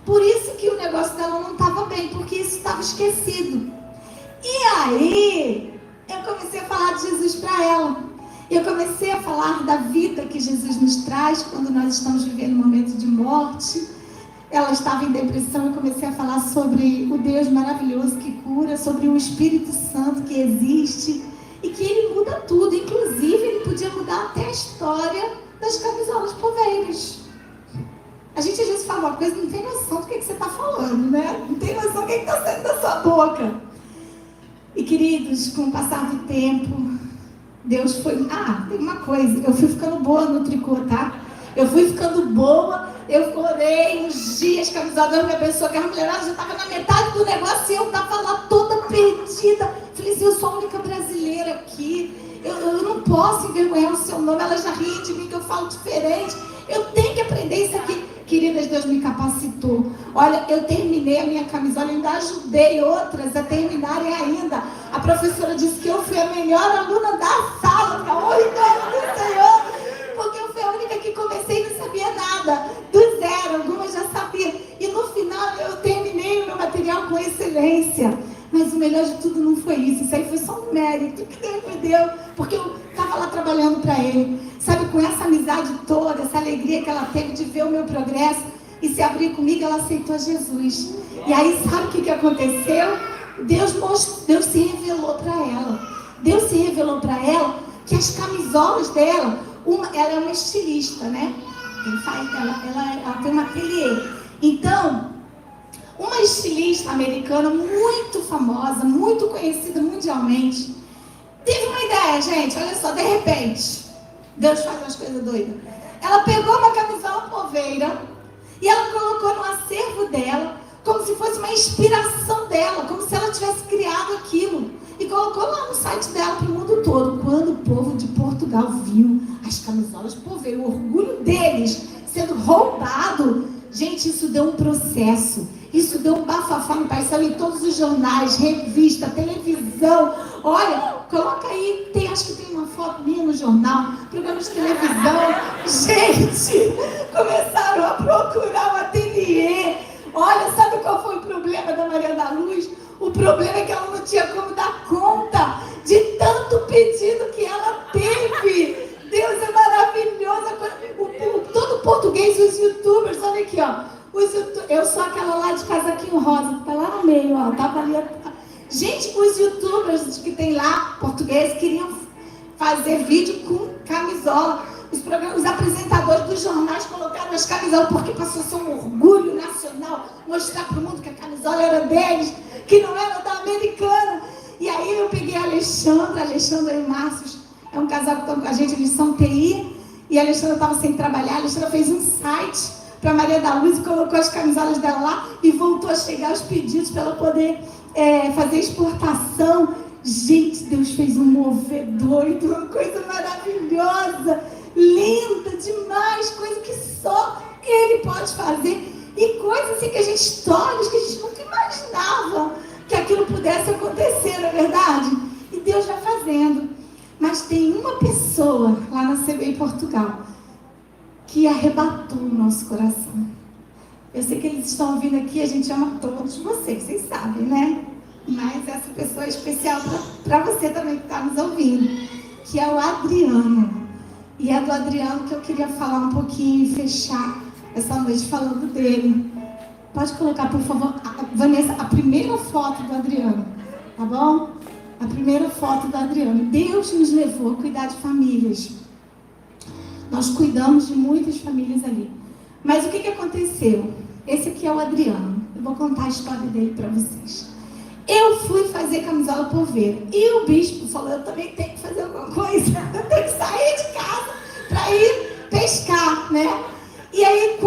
Por isso que o negócio dela não estava bem, porque isso estava esquecido. E aí, eu comecei a falar de Jesus para ela. Eu comecei a falar da vida que Jesus nos traz quando nós estamos vivendo um momento de morte. Ela estava em depressão, eu comecei a falar sobre o Deus maravilhoso que cura, sobre o Espírito Santo que existe e que ele muda tudo. Inclusive, ele podia mudar até a história das camisolas poveiras. A gente às vezes fala uma coisa e não tem noção do que você está falando, né? Não tem noção do que está saindo da sua boca. E queridos, com o passar do tempo, Deus foi... tem uma coisa, eu fui ficando boa no tricô, tá? Eu fui ficando boa, eu orei uns dias, camisola, Deus me abençoou, que a mulherada já estava na metade do negócio e eu estava lá toda perdida. Falei assim, eu sou a única brasileira aqui, eu não posso envergonhar o seu nome, ela já ri de mim que eu falo diferente, eu tenho que aprender isso aqui. Queridas, Deus me capacitou. Olha, eu terminei a minha camisola, ainda ajudei outras a terminarem ainda. A professora disse que eu fui a melhor aluna da sala. Oi, do Senhor! Porque eu fui a única que comecei e não sabia nada. Do zero, algumas já sabiam. E no final eu terminei o meu material com excelência. Mas o melhor de tudo não foi isso. Isso aí foi só um mérito que Deus me deu. Porque eu estava lá trabalhando para Ele. Sabe, com essa amizade toda, essa alegria que ela teve de ver o meu progresso e se abrir comigo, ela aceitou Jesus. E aí, sabe o que aconteceu? Deus se revelou para ela. Deus se revelou para ela que as camisolas dela, ela é uma estilista, né? Ela tem um ateliê. Então, uma estilista americana muito famosa, muito conhecida mundialmente, teve uma ideia, gente, olha só, de repente... Deus faz umas coisas doidas. Ela pegou uma camisola poveira e ela colocou no acervo dela, como se fosse uma inspiração dela, como se ela tivesse criado aquilo. E colocou lá no site dela para o mundo todo. Quando o povo de Portugal viu as camisolas poveiras, o orgulho deles sendo roubado, gente, isso deu um processo. Isso deu um bafafá no país, saiu em todos os jornais, revista, televisão. Olha, coloca aí, acho que tem uma foto minha no jornal, programa de televisão. Gente, começaram a procurar o ateliê. Olha, sabe qual foi o problema da Maria da Luz? O problema é que ela não tinha como dar conta de tanto pedido que ela teve. Deus é maravilhoso. Todo português, os youtubers, olha aqui, ó. Eu sou aquela lá de casaquinho rosa, que tá lá no meio, ó. Tava ali. Gente, os youtubers que tem lá, portugueses, queriam fazer vídeo com camisola. Os apresentadores dos jornais colocaram as camisolas, porque passou a ser um orgulho nacional, mostrar para o mundo que a camisola era deles, que não era da americana. E aí eu peguei a Alexandra e Márcio, é um casal que estão com a gente, eles são TI, e a Alexandra estava sem trabalhar. A Alexandra fez um site para Maria da Luz e colocou as camisolas dela lá e voltou a chegar os pedidos para ela poder fazer exportação. Gente, Deus fez um mover doido, uma coisa maravilhosa, linda demais, coisa que só Ele pode fazer, e coisas assim que a gente torna, que a gente nunca imaginou pessoa lá na CBI Portugal que arrebatou o nosso coração. Eu sei que eles estão ouvindo aqui, a gente ama todos vocês sabem, né? Mas essa pessoa é especial para você também que está nos ouvindo, que é o Adriano. E é do Adriano que eu queria falar um pouquinho e fechar essa noite falando dele. Pode colocar, por favor, Vanessa, a primeira foto do Adriano, tá bom? A primeira foto do Adriano. Deus nos levou a cuidar de famílias. Nós cuidamos de muitas famílias ali. Mas o que aconteceu? Esse aqui é o Adriano. Eu vou contar a história dele para vocês. Eu fui fazer camisola poveira. E o bispo falou, eu também tenho que fazer alguma coisa. Eu tenho que sair de casa para ir pescar, né? E aí,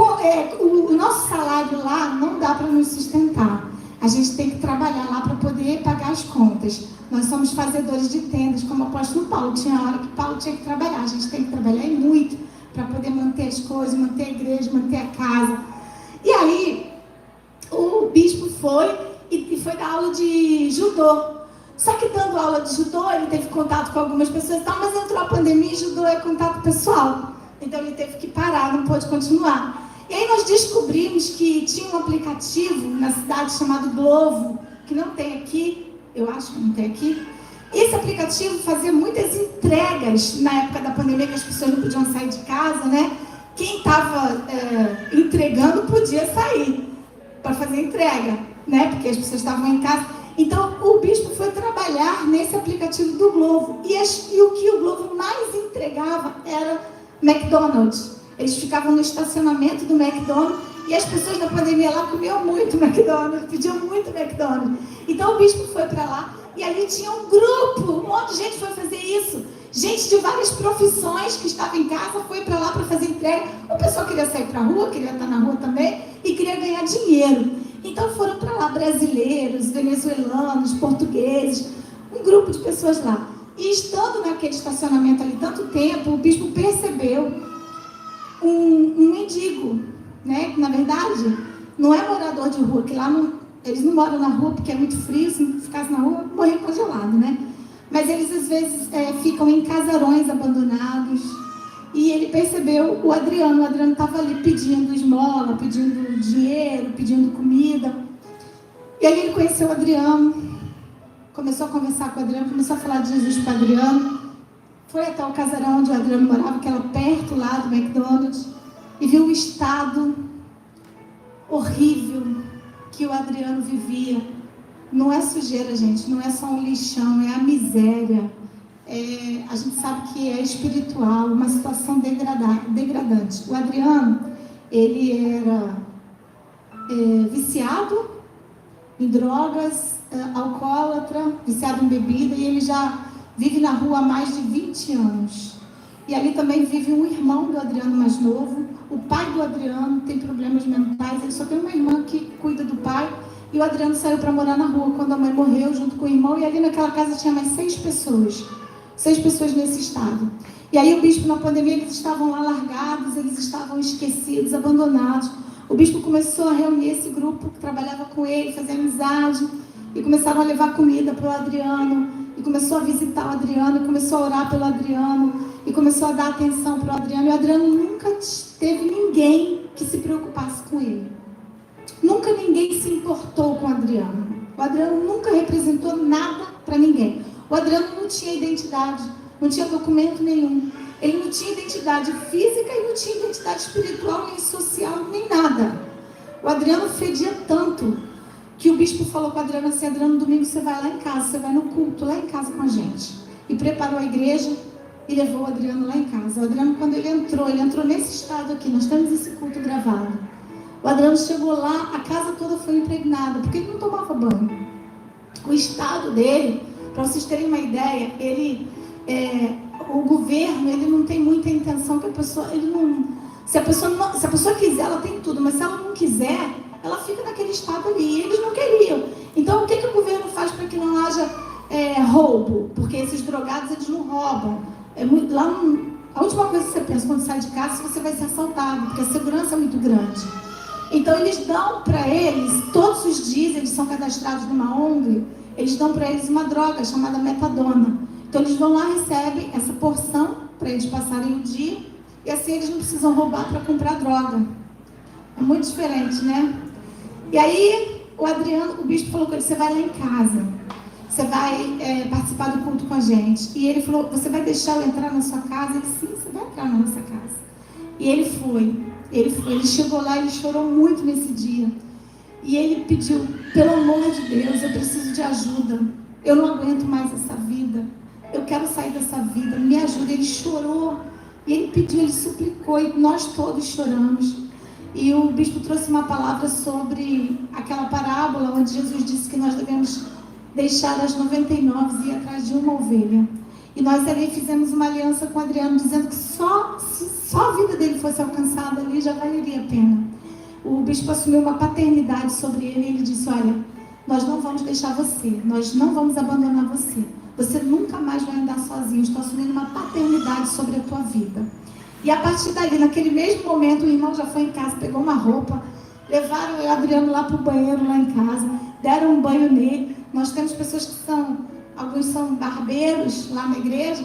o nosso salário lá não dá para nos sustentar. A gente tem que trabalhar lá para poder pagar as contas. Nós somos fazedores de tendas, como o apóstolo Paulo. Tinha hora que Paulo tinha que trabalhar. A gente tem que trabalhar e muito para poder manter as coisas, manter a igreja, manter a casa. E aí, o bispo foi dar aula de judô. Só que dando aula de judô, ele teve contato com algumas pessoas e tal, mas entrou a pandemia e judô é contato pessoal. Então ele teve que parar, não pôde continuar. E aí nós descobrimos que tinha um aplicativo na cidade chamado Glovo, que não tem aqui, eu acho que não tem aqui. Esse aplicativo fazia muitas entregas na época da pandemia, que as pessoas não podiam sair de casa, né? Quem estava entregando podia sair para fazer entrega, né? Porque as pessoas estavam em casa. Então o bispo foi trabalhar nesse aplicativo do Glovo. E o que o Glovo mais entregava era McDonald's. Eles ficavam no estacionamento do McDonald's e as pessoas na pandemia lá comiam muito McDonald's, pediam muito McDonald's. Então o bispo foi para lá e ali tinha um grupo, um monte de gente foi fazer isso. Gente de várias profissões que estava em casa foi para lá para fazer entrega. O pessoal queria sair para a rua, queria estar na rua também e queria ganhar dinheiro. Então foram para lá brasileiros, venezuelanos, portugueses, um grupo de pessoas lá. E estando naquele estacionamento ali tanto tempo, o bispo percebeu um mendigo, né? Que na verdade não é morador de rua, que lá eles não moram na rua porque é muito frio, se ficasse na rua, morrer congelado, né? Mas eles às vezes ficam em casarões abandonados. E ele percebeu o Adriano estava ali pedindo esmola, pedindo dinheiro, pedindo comida. E aí ele conheceu o Adriano, começou a conversar com o Adriano, começou a falar de Jesus para o Adriano. Foi até o casarão onde o Adriano morava, que era perto lá do McDonald's, e viu o estado horrível que o Adriano vivia. Não é sujeira, gente, não é só um lixão, é a miséria. A gente sabe que é espiritual, uma situação degradante. O Adriano, ele era viciado em drogas, alcoólatra, viciado em bebida, e ele já vive na rua há mais de 20 anos. E ali também vive um irmão do Adriano mais novo. O pai do Adriano tem problemas mentais, ele só tem uma irmã que cuida do pai. E o Adriano saiu para morar na rua quando a mãe morreu, junto com o irmão. E ali naquela casa tinha mais 6 pessoas. 6 pessoas nesse estado. E aí o bispo, na pandemia, eles estavam lá largados, eles estavam esquecidos, abandonados. O bispo começou a reunir esse grupo que trabalhava com ele, fazer amizade. E começaram a levar comida para o Adriano. E começou a visitar o Adriano, e começou a orar pelo Adriano. E começou a dar atenção para o Adriano. E o Adriano nunca teve ninguém que se preocupasse com ele. Nunca ninguém se importou com o Adriano. O Adriano nunca representou nada para ninguém. O Adriano não tinha identidade, não tinha documento nenhum. Ele não tinha identidade física e não tinha identidade espiritual, nem social, nem nada. O Adriano fedia tanto que o bispo falou com o Adriano assim: Adriano, domingo você vai lá em casa, você vai no culto lá em casa com a gente. E preparou a igreja e levou o Adriano lá em casa. O Adriano, quando ele entrou nesse estado aqui, nós temos esse culto gravado. O Adriano chegou lá, a casa toda foi impregnada, porque ele não tomava banho. O estado dele, para vocês terem uma ideia, o governo, ele não tem muita intenção que a pessoa, se a pessoa quiser, ela tem tudo, mas se ela não quiser, ela fica naquele estado ali, e eles não queriam. Então, o que o governo faz para que não haja roubo? Porque esses drogados, eles não roubam. A última coisa que você pensa quando sai de casa, se você vai ser assaltado, porque a segurança é muito grande. Então, eles dão para eles, todos os dias, eles são cadastrados numa ONG, eles dão para eles uma droga chamada metadona. Então, eles vão lá, recebem essa porção para eles passarem o dia, e assim eles não precisam roubar para comprar droga. É muito diferente, né? E aí, o Adriano, o bispo falou com ele, você vai lá em casa, você vai participar do culto com a gente. E ele falou, você vai deixar eu entrar na sua casa? Ele, sim, você vai entrar na nossa casa. E ele foi, ele chegou lá, ele chorou muito nesse dia. E ele pediu, pelo amor de Deus, eu preciso de ajuda. Eu não aguento mais essa vida. Eu quero sair dessa vida, me ajuda. Ele chorou, e ele pediu, ele suplicou, e nós todos choramos. E o bispo trouxe uma palavra sobre aquela parábola onde Jesus disse que nós devemos deixar as 99 e ir atrás de uma ovelha. E nós ali fizemos uma aliança com o Adriano, dizendo que se só a vida dele fosse alcançada ali, já valeria a pena. O bispo assumiu uma paternidade sobre ele, e ele disse, olha, nós não vamos deixar você, nós não vamos abandonar você. Você nunca mais vai andar sozinho, estou assumindo uma paternidade sobre a tua vida. E a partir dali, naquele mesmo momento, o irmão já foi em casa, pegou uma roupa, levaram o Adriano lá para o banheiro, lá em casa, deram um banho nele. Nós temos pessoas que alguns são barbeiros lá na igreja,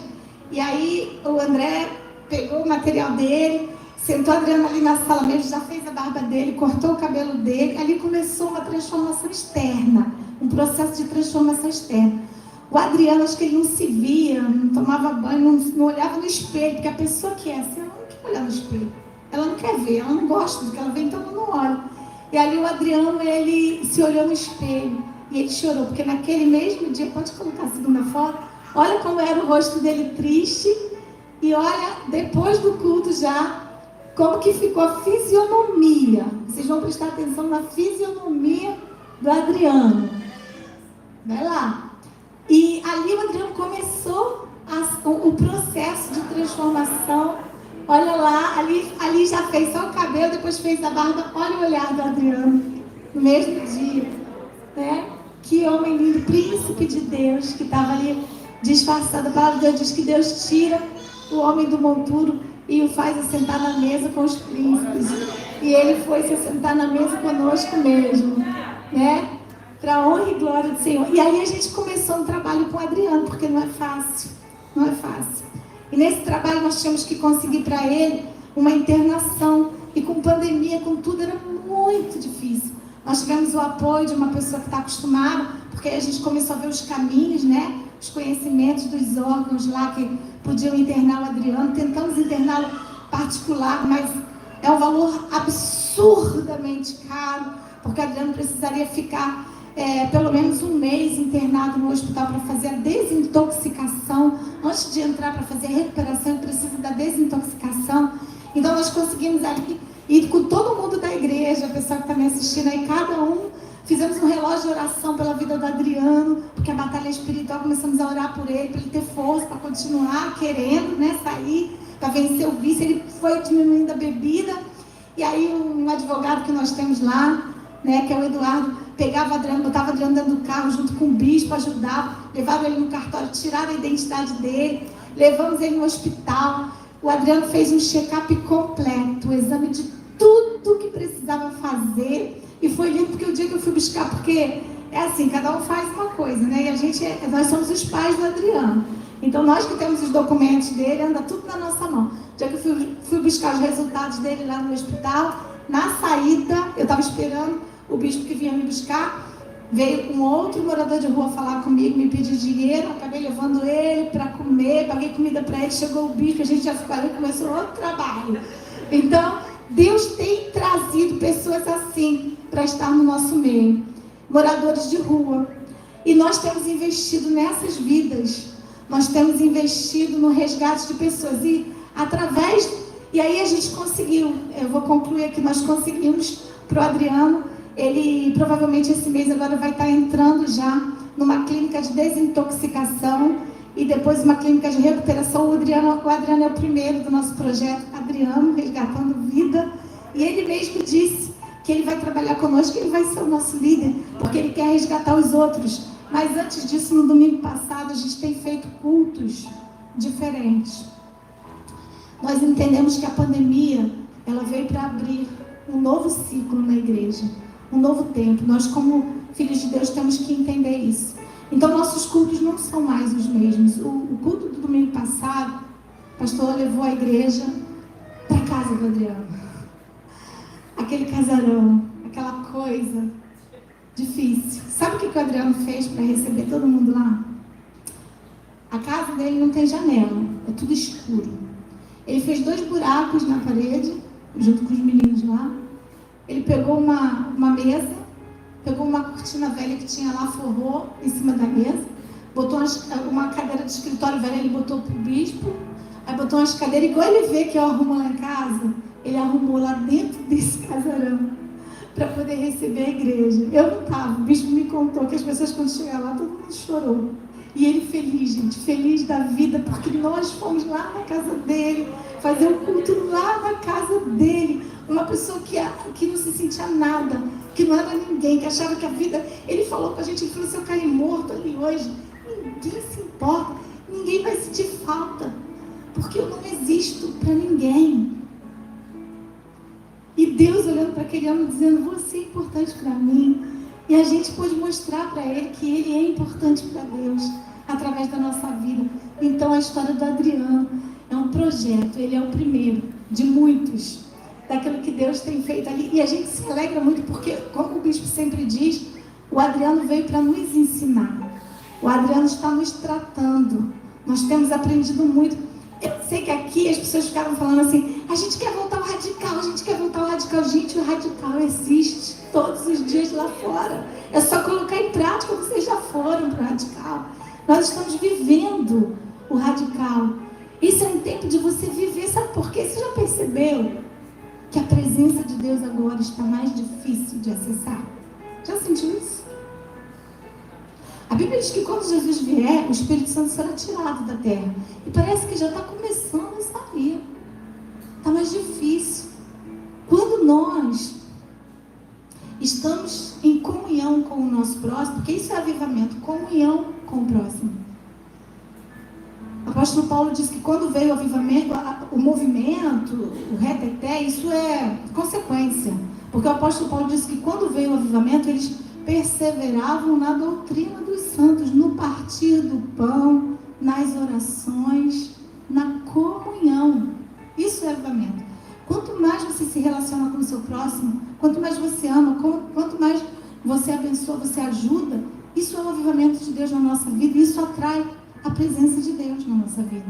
e aí o André pegou o material dele, sentou o Adriano ali na sala mesmo, já fez a barba dele, cortou o cabelo dele, ali começou uma transformação externa, um processo de transformação externa. O Adriano, acho que ele não se via, não tomava banho, não olhava no espelho, porque a pessoa que é assim, ela não quer olhar no espelho, ela não quer ver, ela não gosta do que ela vê, então ela não olha. E ali o Adriano, ele se olhou no espelho e ele chorou, porque naquele mesmo dia, pode colocar a segunda foto, olha como era o rosto dele triste, e olha, depois do culto já, como que ficou a fisionomia. Vocês vão prestar atenção na fisionomia do Adriano. Vai lá. E ali o Adriano começou o processo de transformação. Olha lá, ali já fez só o cabelo, depois fez a barba. Olha o olhar do Adriano no mesmo dia, né? Que homem lindo, príncipe de Deus, que estava ali disfarçado. A palavra de Deus diz que Deus tira o homem do monturo e o faz assentar na mesa com os príncipes. E ele foi se assentar na mesa conosco mesmo, né? Para a honra e glória do Senhor. E aí a gente começou um trabalho com o Adriano, porque não é fácil, não é fácil. E nesse trabalho nós tínhamos que conseguir para ele uma internação. E com pandemia, com tudo, era muito difícil. Nós tivemos o apoio de uma pessoa que está acostumada, porque aí a gente começou a ver os caminhos, né? Os conhecimentos dos órgãos lá que podiam internar o Adriano. Tentamos interná-lo particular, mas é um valor absurdamente caro, porque o Adriano precisaria ficar pelo menos um mês internado no hospital para fazer a desintoxicação. Antes de entrar para fazer a recuperação, ele precisa da desintoxicação. Então nós conseguimos ali ir com todo mundo da igreja, a pessoa que está me assistindo aí, cada um, fizemos um relógio de oração pela vida do Adriano, porque a batalha espiritual, começamos a orar por ele, para ele ter força, para continuar querendo, né, sair, para vencer o vício. Ele foi diminuindo a bebida, e aí um advogado que nós temos lá, né, que é o Eduardo, pegava o Adriano, botava o Adriano dentro do carro junto com o bispo, ajudava, levava ele no cartório, tiraram a identidade dele, levamos ele no hospital. O Adriano fez um check-up completo, o exame de tudo que precisava fazer, e foi lindo porque o dia que eu fui buscar, porque é assim, cada um faz uma coisa, né? E nós somos os pais do Adriano. Então nós que temos os documentos dele, anda tudo na nossa mão. O dia que eu fui buscar os resultados dele lá no hospital, na saída, eu estava esperando o bispo que vinha me buscar, veio um outro morador de rua falar comigo, me pedir dinheiro, acabei levando ele para comer, paguei comida para ele, chegou o bispo, a gente já ficou ali, começou outro trabalho. Então, Deus tem trazido pessoas assim para estar no nosso meio, moradores de rua. E nós temos investido nessas vidas, nós temos investido no resgate de pessoas. E aí a gente conseguiu, eu vou concluir aqui, nós conseguimos para o Adriano, ele provavelmente esse mês agora vai estar entrando já numa clínica de desintoxicação e depois uma clínica de recuperação. O Adriano é o primeiro do nosso projeto, Adriano, Resgatando Vida. E ele mesmo disse que ele vai trabalhar conosco, que ele vai ser o nosso líder, porque ele quer resgatar os outros. Mas antes disso, no domingo passado, a gente tem feito cultos diferentes. Nós entendemos que a pandemia, ela veio para abrir um novo ciclo na igreja, um novo tempo. Nós, como filhos de Deus, temos que entender isso. Então, nossos cultos não são mais os mesmos. O culto do domingo passado, O pastor levou a igreja para casa do Adriano. Aquele casarão, aquela coisa difícil. Sabe o que o Adriano fez para receber todo mundo lá? A casa dele não tem janela, é tudo escuro. Ele fez 2 buracos na parede, junto com os meninos lá. Ele pegou uma mesa, pegou uma cortina velha que tinha lá, forrou em cima da mesa, botou uma cadeira de escritório velha, ele botou pro bispo, aí botou umas cadeiras, igual ele vê que eu arrumo lá em casa, ele arrumou lá dentro desse casarão, para poder receber a igreja. Eu não estava, o bispo me contou que as pessoas quando chegaram lá, todo mundo chorou. E ele feliz, gente, feliz da vida, porque nós fomos lá na casa dele, fazer um culto lá na casa dele. Uma pessoa que não se sentia nada, que não era ninguém, que achava que a vida... Ele falou com a gente, ele falou, se eu cair morto ali hoje, ninguém se importa, ninguém vai sentir falta, porque eu não existo para ninguém. E Deus olhando para aquele homem dizendo, você é importante para mim. E a gente pôde mostrar para ele que ele é importante para Deus, através da nossa vida. Então a história do Adriano é um projeto, ele é o primeiro de muitos, daquilo que Deus tem feito ali. E a gente se alegra muito porque, como o bispo sempre diz, o Adriano veio para nos ensinar. O Adriano está nos tratando. Nós temos aprendido muito. Eu sei que aqui as pessoas ficaram falando assim, a gente quer voltar ao radical, a gente quer voltar ao radical. Gente, o radical existe todos os dias lá fora. É só colocar em prática, vocês já foram para o radical. Nós estamos vivendo o radical. Isso é um tempo de você viver, sabe por quê? Você já percebeu que a presença de Deus agora está mais difícil de acessar? Já sentiu isso? A Bíblia diz que quando Jesus vier, o Espírito Santo será tirado da terra. E parece que já está começando a sair. Está mais difícil. Quando nós estamos em comunhão com o nosso próximo, porque isso é avivamento, comunhão com o próximo. O apóstolo Paulo diz que quando veio o avivamento, o movimento, o reteté, isso é consequência. Porque o apóstolo Paulo diz que quando veio o avivamento, eles perseveravam na doutrina dos santos, no partir do pão, nas orações, na comunhão. Isso é avivamento. Quanto mais você se relaciona com o seu próximo, quanto mais você ama, quanto mais você abençoa, você ajuda, isso é o avivamento de Deus na nossa vida, e isso atrai a presença de Deus na nossa vida.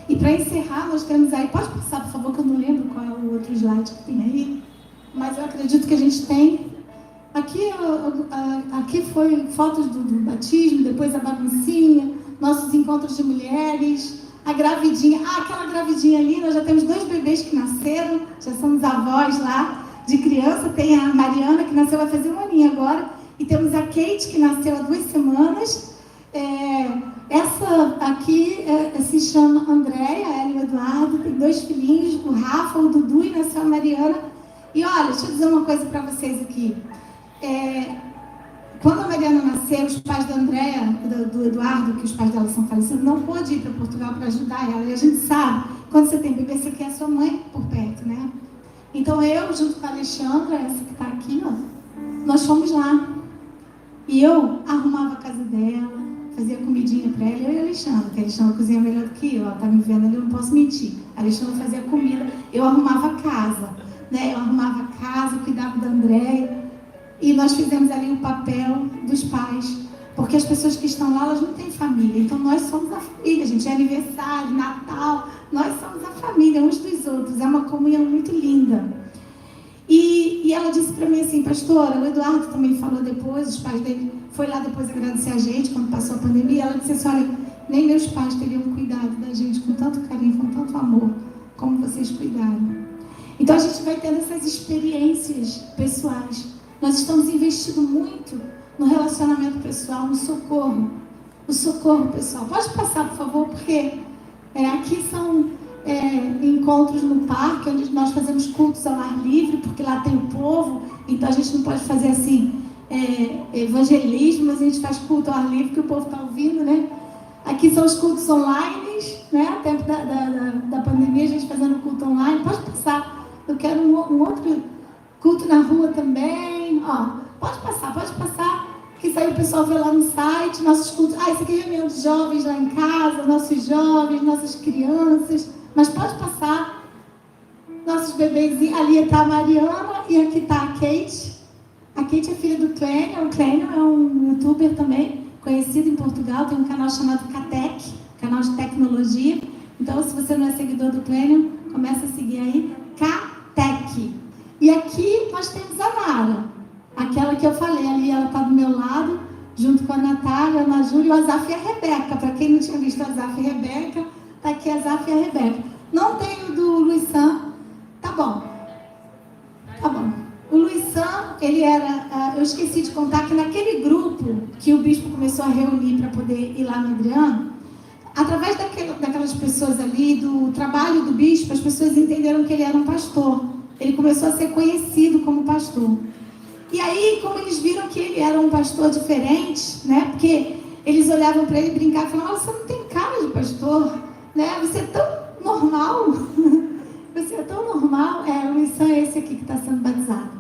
E para encerrar, nós temos aí, pode passar por favor, que eu não lembro qual é o outro slide que tem aí, mas eu acredito que a gente tem. Aqui foi fotos do batismo, depois a baguncinha, nossos encontros de mulheres, a gravidinha, aquela gravidinha ali, nós já temos 2 bebês que nasceram, já somos avós lá de criança, tem a Mariana que nasceu, vai fazer 1 aninho agora, e temos a Kate que nasceu há 2 semanas, essa aqui se chama Andréia, ela e o Eduardo, tem 2 filhinhos, o Rafa, o Dudu, e nasceu a Mariana. E olha, deixa eu dizer uma coisa para vocês aqui. Quando a Mariana nasceu, os pais da Andréia, do Eduardo, que os pais dela são falecidos, não pôde ir para Portugal para ajudar ela. E a gente sabe, quando você tem bebê, você quer a sua mãe por perto, né? Então eu, junto com a Alexandra, essa que está aqui, ó, nós fomos lá. E eu arrumava a casa dela, fazia comidinha para ela, eu e a Alexandra, que a Alexandra cozinha melhor do que eu, ela está me vendo ali, eu não posso mentir. A Alexandra fazia comida, eu arrumava a casa, né? Eu arrumava a casa, cuidava da Andréia. E nós fizemos ali o papel dos pais, porque as pessoas que estão lá, elas não têm família, então nós somos a família, gente, é aniversário, Natal, nós somos a família uns dos outros, é uma comunhão muito linda. E ela disse para mim assim, pastora, o Eduardo também falou depois, os pais dele, foi lá depois agradecer a gente, quando passou a pandemia, ela disse assim, olha, nem meus pais teriam cuidado da gente com tanto carinho, com tanto amor, como vocês cuidaram. Então a gente vai tendo essas experiências pessoais. Nós estamos investindo muito no relacionamento pessoal, no socorro. O socorro pessoal. Pode passar, por favor, porque aqui são encontros no parque, onde nós fazemos cultos ao ar livre, porque lá tem o povo, então a gente não pode fazer assim, evangelismo, mas a gente faz culto ao ar livre, que o povo está ouvindo, né? Aqui são os cultos online, né? A tempo da pandemia, a gente fazendo culto online. Pode passar. Eu quero um outro culto na rua também. Ó, pode passar, que isso aí o pessoal vê lá no site, nossos cultos. Isso aqui é reunião de jovens lá em casa, nossos jovens, nossas crianças. Mas pode passar. Nossos bebezinhos. Ali está a Mariana e aqui está a Kate. A Kate é filha do Clênio. O Clênio é um youtuber também, conhecido em Portugal. Tem um canal chamado Catec, canal de tecnologia. Então, se você não é seguidor do Clênio, começa a seguir aí. Catec. E aqui nós temos a Nara. Aquela que eu falei ali, ela está do meu lado, junto com a Natália, a Ana Júlia, o Azaf e a Rebeca. Para quem não tinha visto a Azaf e a Rebeca, está aqui a Azaf e a Rebeca. Não tem o do Luiz Sam. Tá bom. O Luiz Sam, ele era... eu esqueci de contar que naquele grupo que o bispo começou a reunir para poder ir lá no Adriano, através daquelas pessoas ali, do trabalho do bispo, as pessoas entenderam que ele era um pastor. Ele começou a ser conhecido como pastor. E aí, como eles viram que ele era um pastor diferente, né? Porque eles olhavam para ele, brincavam e falavam: você não tem cara de pastor, né? Você é tão normal. Você é tão normal. O Luiz Sam é esse aqui que está sendo batizado.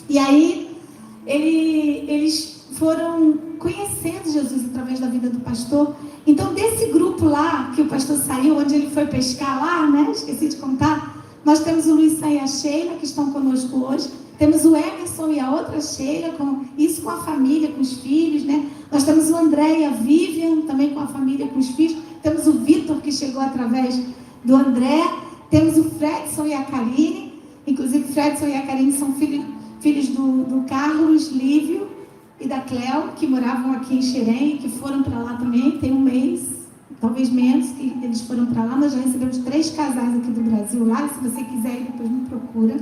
E aí, eles foram conhecendo Jesus através da vida do pastor. Então, desse grupo lá, que o pastor saiu, onde ele foi pescar lá, né? Esqueci de contar. Nós temos o Luiz Sam e a Sheila, que estão conosco hoje. Temos o Emerson e a outra Sheila, com a família, com os filhos, né? Nós temos o André e a Vivian, também com a família, com os filhos. Temos o Vitor, que chegou através do André. Temos o Fredson e a Karine. Inclusive, o Fredson e a Karine são filhos do Carlos, Lívio e da Cleo, que moravam aqui em Xerém, que foram para lá também. Tem um mês, talvez menos, que eles foram para lá. Nós já recebemos 3 casais aqui do Brasil lá. E se você quiser ir, depois me procura.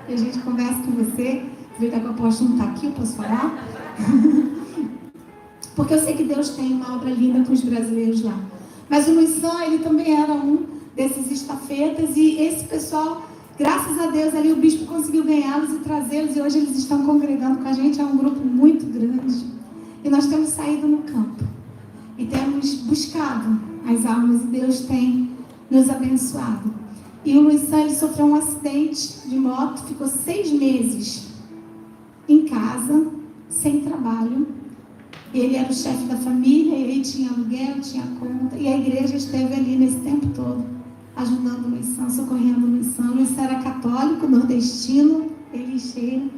E a gente conversa com você. Vê que a apóstolo não está aqui, eu posso falar? Porque eu sei que Deus tem uma obra linda com os brasileiros lá. Mas o Luiz Sam, ele também era um desses estafetas. E esse pessoal, graças a Deus, ali o bispo conseguiu ganhá-los e trazê-los. E hoje eles estão congregando com a gente. É um grupo muito grande. E nós temos saído no campo. E temos buscado as almas. E Deus tem nos abençoado. E o Luiz Sam, ele sofreu um acidente de moto, ficou 6 meses em casa, sem trabalho. Ele era o chefe da família, ele tinha aluguel, tinha conta. E a igreja esteve ali nesse tempo todo, ajudando o Luiz Sam, socorrendo o Luiz Sam. O Luiz Sam era católico, nordestino, ele e Sheila.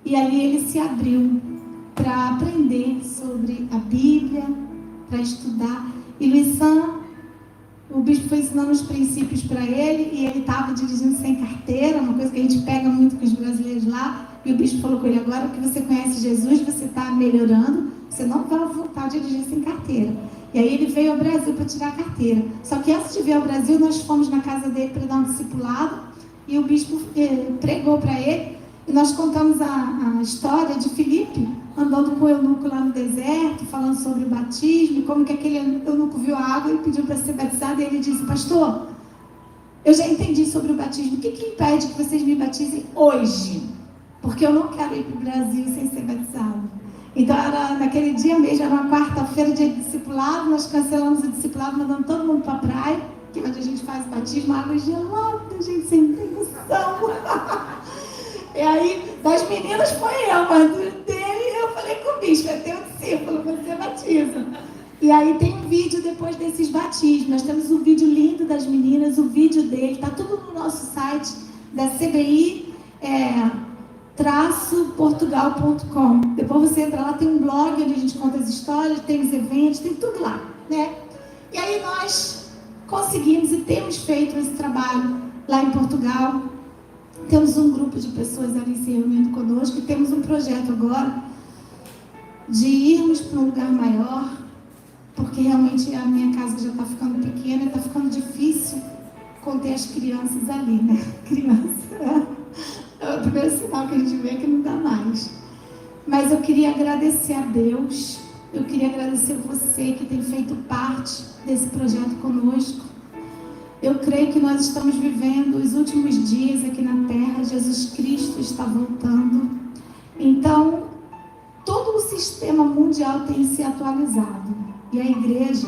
E ali ele se abriu para aprender sobre a Bíblia, para estudar. E Luiz Sam, o bispo foi ensinando os princípios para ele, e ele estava dirigindo sem carteira, uma coisa que a gente pega muito com os brasileiros lá. E o bispo falou com ele: agora que você conhece Jesus, você está melhorando, você não vai voltar a dirigir sem carteira. E aí ele veio ao Brasil para tirar a carteira. Só que antes de vir ao Brasil, nós fomos na casa dele para dar um discipulado, e o bispo pregou para ele, e nós contamos a história de Filipe, andando com o eunuco lá no deserto, falando sobre o batismo, como que aquele eunuco viu a água e pediu para ser batizado, e ele disse: pastor, eu já entendi sobre o batismo, o que impede que vocês me batizem hoje? Porque eu não quero ir para o Brasil sem ser batizado. Então, naquele dia mesmo, era uma quarta-feira, dia de discipulado, nós cancelamos o discipulado, mandando todo mundo para a praia, que é onde a gente faz o batismo, água gelada, gente, sem tem noção. E aí, das meninas foi eu, mas dele eu falei com o bispo: é teu discípulo, você batiza. E aí tem um vídeo depois desses batismos. Nós temos um vídeo lindo das meninas, o vídeo dele, está tudo no nosso site da CBI, portugal.com. Depois você entra lá, tem um blog onde a gente conta as histórias, tem os eventos, tem tudo lá, né? E aí nós conseguimos e temos feito esse trabalho lá em Portugal. Temos um grupo de pessoas ali se reunindo conosco, e temos um projeto agora de irmos para um lugar maior, porque realmente a minha casa já está ficando pequena e está ficando difícil conter as crianças ali, né? Criança é o primeiro sinal que a gente vê que não dá mais. Mas eu queria agradecer a Deus, eu queria agradecer você que tem feito parte desse projeto conosco. Eu creio que nós estamos vivendo os últimos dias aqui na Terra. Jesus Cristo está voltando. Então, todo o sistema mundial tem se atualizado. E a igreja...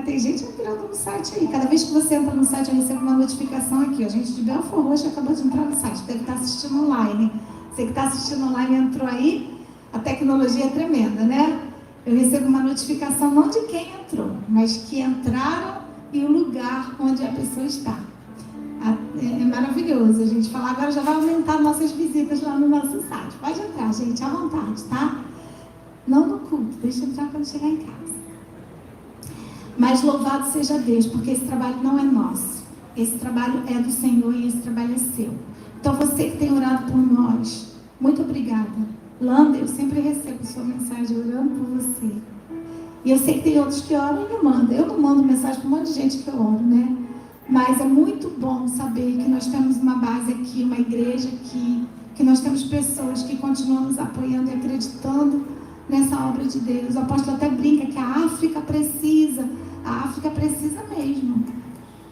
tem gente entrando no site aí. Cada vez que você entra no site, eu recebo uma notificação aqui. A gente de Belfort Roxo acabou de entrar no site. Deve estar assistindo online. Você que está assistindo online entrou aí. A tecnologia é tremenda, né? Eu recebo uma notificação não de quem entrou, mas que entraram e o lugar onde a pessoa está. É maravilhoso. A gente fala, agora já vai aumentar nossas visitas lá no nosso site. Pode entrar, gente, à vontade, tá? Não no culto, deixa eu entrar quando chegar em casa. Mas louvado seja Deus, porque esse trabalho não é nosso. Esse trabalho é do Senhor e esse trabalho é seu. Então você que tem orado por nós, muito obrigada. Landa, eu sempre recebo sua mensagem orando por você. E eu sei que tem outros que oram e não mandam. Eu não mando mensagem para um monte de gente que eu oro, né? Mas é muito bom saber que nós temos uma base aqui, uma igreja aqui, que nós temos pessoas que continuam nos apoiando e acreditando nessa obra de Deus. O apóstolo até brinca que a África precisa mesmo,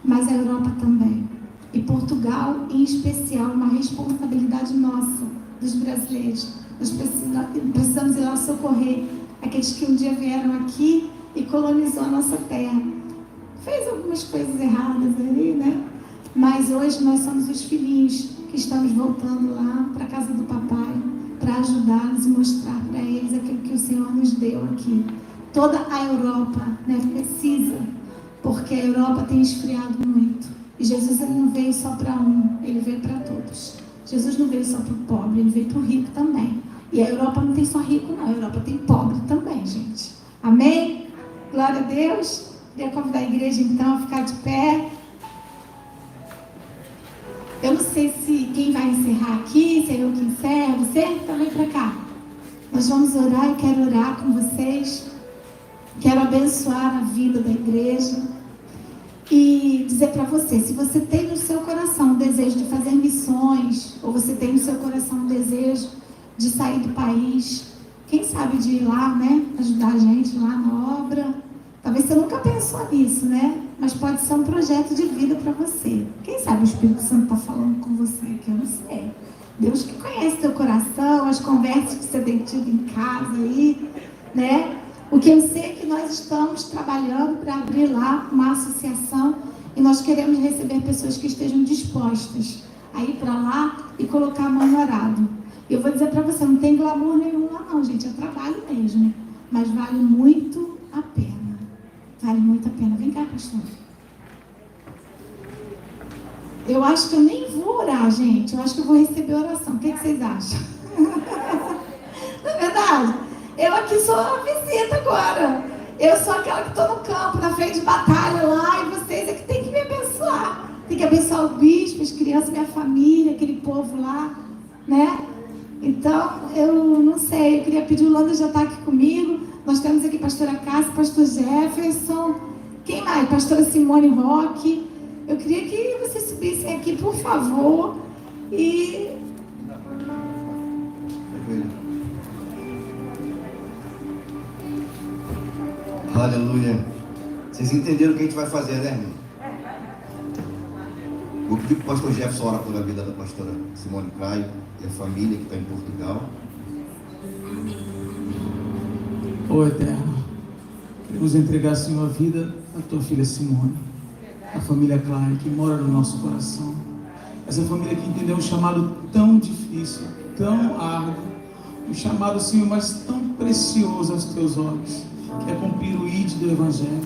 mas a Europa também. E Portugal, em especial, uma responsabilidade nossa, dos brasileiros. Nós precisamos ir lá socorrer aqueles que um dia vieram aqui e colonizou a nossa terra. Fez algumas coisas erradas ali, né? Mas hoje nós somos os filhinhos que estamos voltando lá para a casa do papai, para ajudá-los e mostrar para eles aquilo que o Senhor nos deu aqui. Toda a Europa, né, precisa, porque a Europa tem esfriado muito. E Jesus, ele não veio só para um, ele veio para todos. Jesus não veio só para o pobre, ele veio para o rico também. E a Europa não tem só rico, não. A Europa tem pobre também, gente. Amém? Glória a Deus. Queria convidar a igreja, então, a ficar de pé. Eu não sei se quem vai encerrar aqui, se é eu que encerro. Você? Então vem para cá. Nós vamos orar, eu quero orar com vocês. Quero abençoar a vida da igreja. E dizer para você, se você tem no seu coração o desejo de fazer missões, ou você tem no seu coração o desejo de sair do país, quem sabe de ir lá, né? Ajudar a gente lá na obra. Talvez você nunca pensou nisso, né? Mas pode ser um projeto de vida para você. Quem sabe o Espírito Santo está falando com você, que eu não sei. Deus que conhece teu coração, as conversas que você tem tido em casa aí, né? O que eu sei é que nós estamos trabalhando para abrir lá uma associação e nós queremos receber pessoas que estejam dispostas a ir para lá e colocar a mão no arado. Eu vou dizer para você, não tem glamour nenhum lá não, gente, é trabalho mesmo, mas vale muito a pena. Vale muito a pena. Vem cá, pastor. Eu acho que eu nem vou orar, gente. Eu acho que eu vou receber oração. O que vocês acham? Não é verdade? Eu aqui sou a visita agora. Eu sou aquela que estou no campo, na frente de batalha lá, e vocês é que tem que me abençoar. Tem que abençoar o bispo, as crianças, minha família, aquele povo lá, né? Então, eu não sei, eu queria pedir, o Landa já está aqui comigo. Nós temos aqui pastora Cássia, pastor Jefferson. Quem mais? Pastora Simone Roque. Eu queria que vocês subissem aqui, por favor. E... Aleluia. Vocês entenderam o que a gente vai fazer, né, irmão? Vou pedir para o pastor Jefferson orar por a vida da pastora Simone Caio e a família que está em Portugal. Ó Eterno, queremos entregar, Senhor, a vida da tua filha Simone, a família Klein, que mora no nosso coração. Essa família que entendeu um chamado tão difícil, tão árduo, um chamado, Senhor, mas tão precioso aos teus olhos, que é cumprir o ID do Evangelho.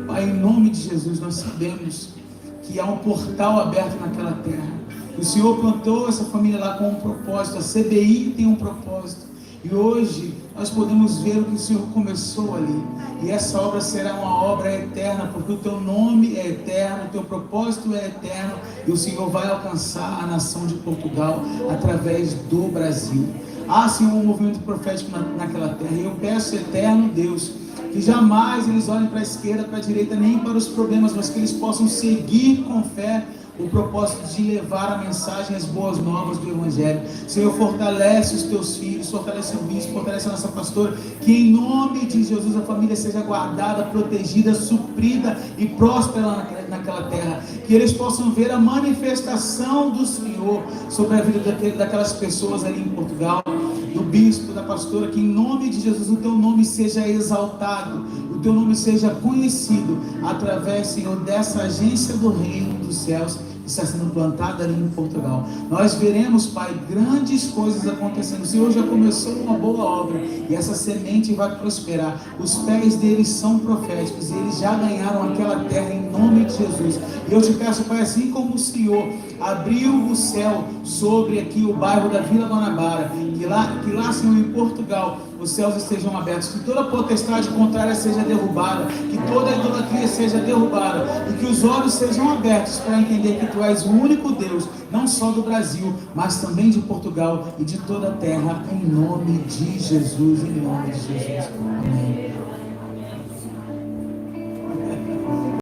Pai, em nome de Jesus, nós sabemos que há um portal aberto naquela terra. O Senhor plantou essa família lá com um propósito, a CBI tem um propósito. E hoje nós podemos ver o que o Senhor começou ali. E essa obra será uma obra eterna, porque o teu nome é eterno, o teu propósito é eterno. E o Senhor vai alcançar a nação de Portugal através do Brasil. Há, Senhor, um movimento profético naquela terra. E eu peço, eterno Deus, que jamais eles olhem para a esquerda, para a direita, nem para os problemas, mas que eles possam seguir com fé o propósito de levar a mensagem, as boas novas do Evangelho. Senhor, fortalece os teus filhos, fortalece o bispo, fortalece a nossa pastora, que em nome de Jesus a família seja guardada, protegida, suprida e próspera naquela terra. Que eles possam ver a manifestação do Senhor sobre a vida daquelas pessoas ali em Portugal, do bispo, da pastora, que em nome de Jesus o teu nome seja exaltado, o teu nome seja conhecido através, Senhor, dessa agência do reino dos céus, está sendo plantada ali em Portugal. Nós veremos, Pai, grandes coisas acontecendo. O Senhor já começou uma boa obra e essa semente vai prosperar. Os pés deles são proféticos e eles já ganharam aquela terra em nome de Jesus. E eu te peço, Pai, assim como o Senhor abriu o céu sobre aqui o bairro da Vila Guanabara, que lá, Senhor, em Portugal, os céus estejam abertos, que toda potestade contrária seja derrubada, que toda idolatria seja derrubada, e que os olhos sejam abertos para entender que Tu és o único Deus, não só do Brasil, mas também de Portugal e de toda a terra, em nome de Jesus, em nome de Jesus. Amém.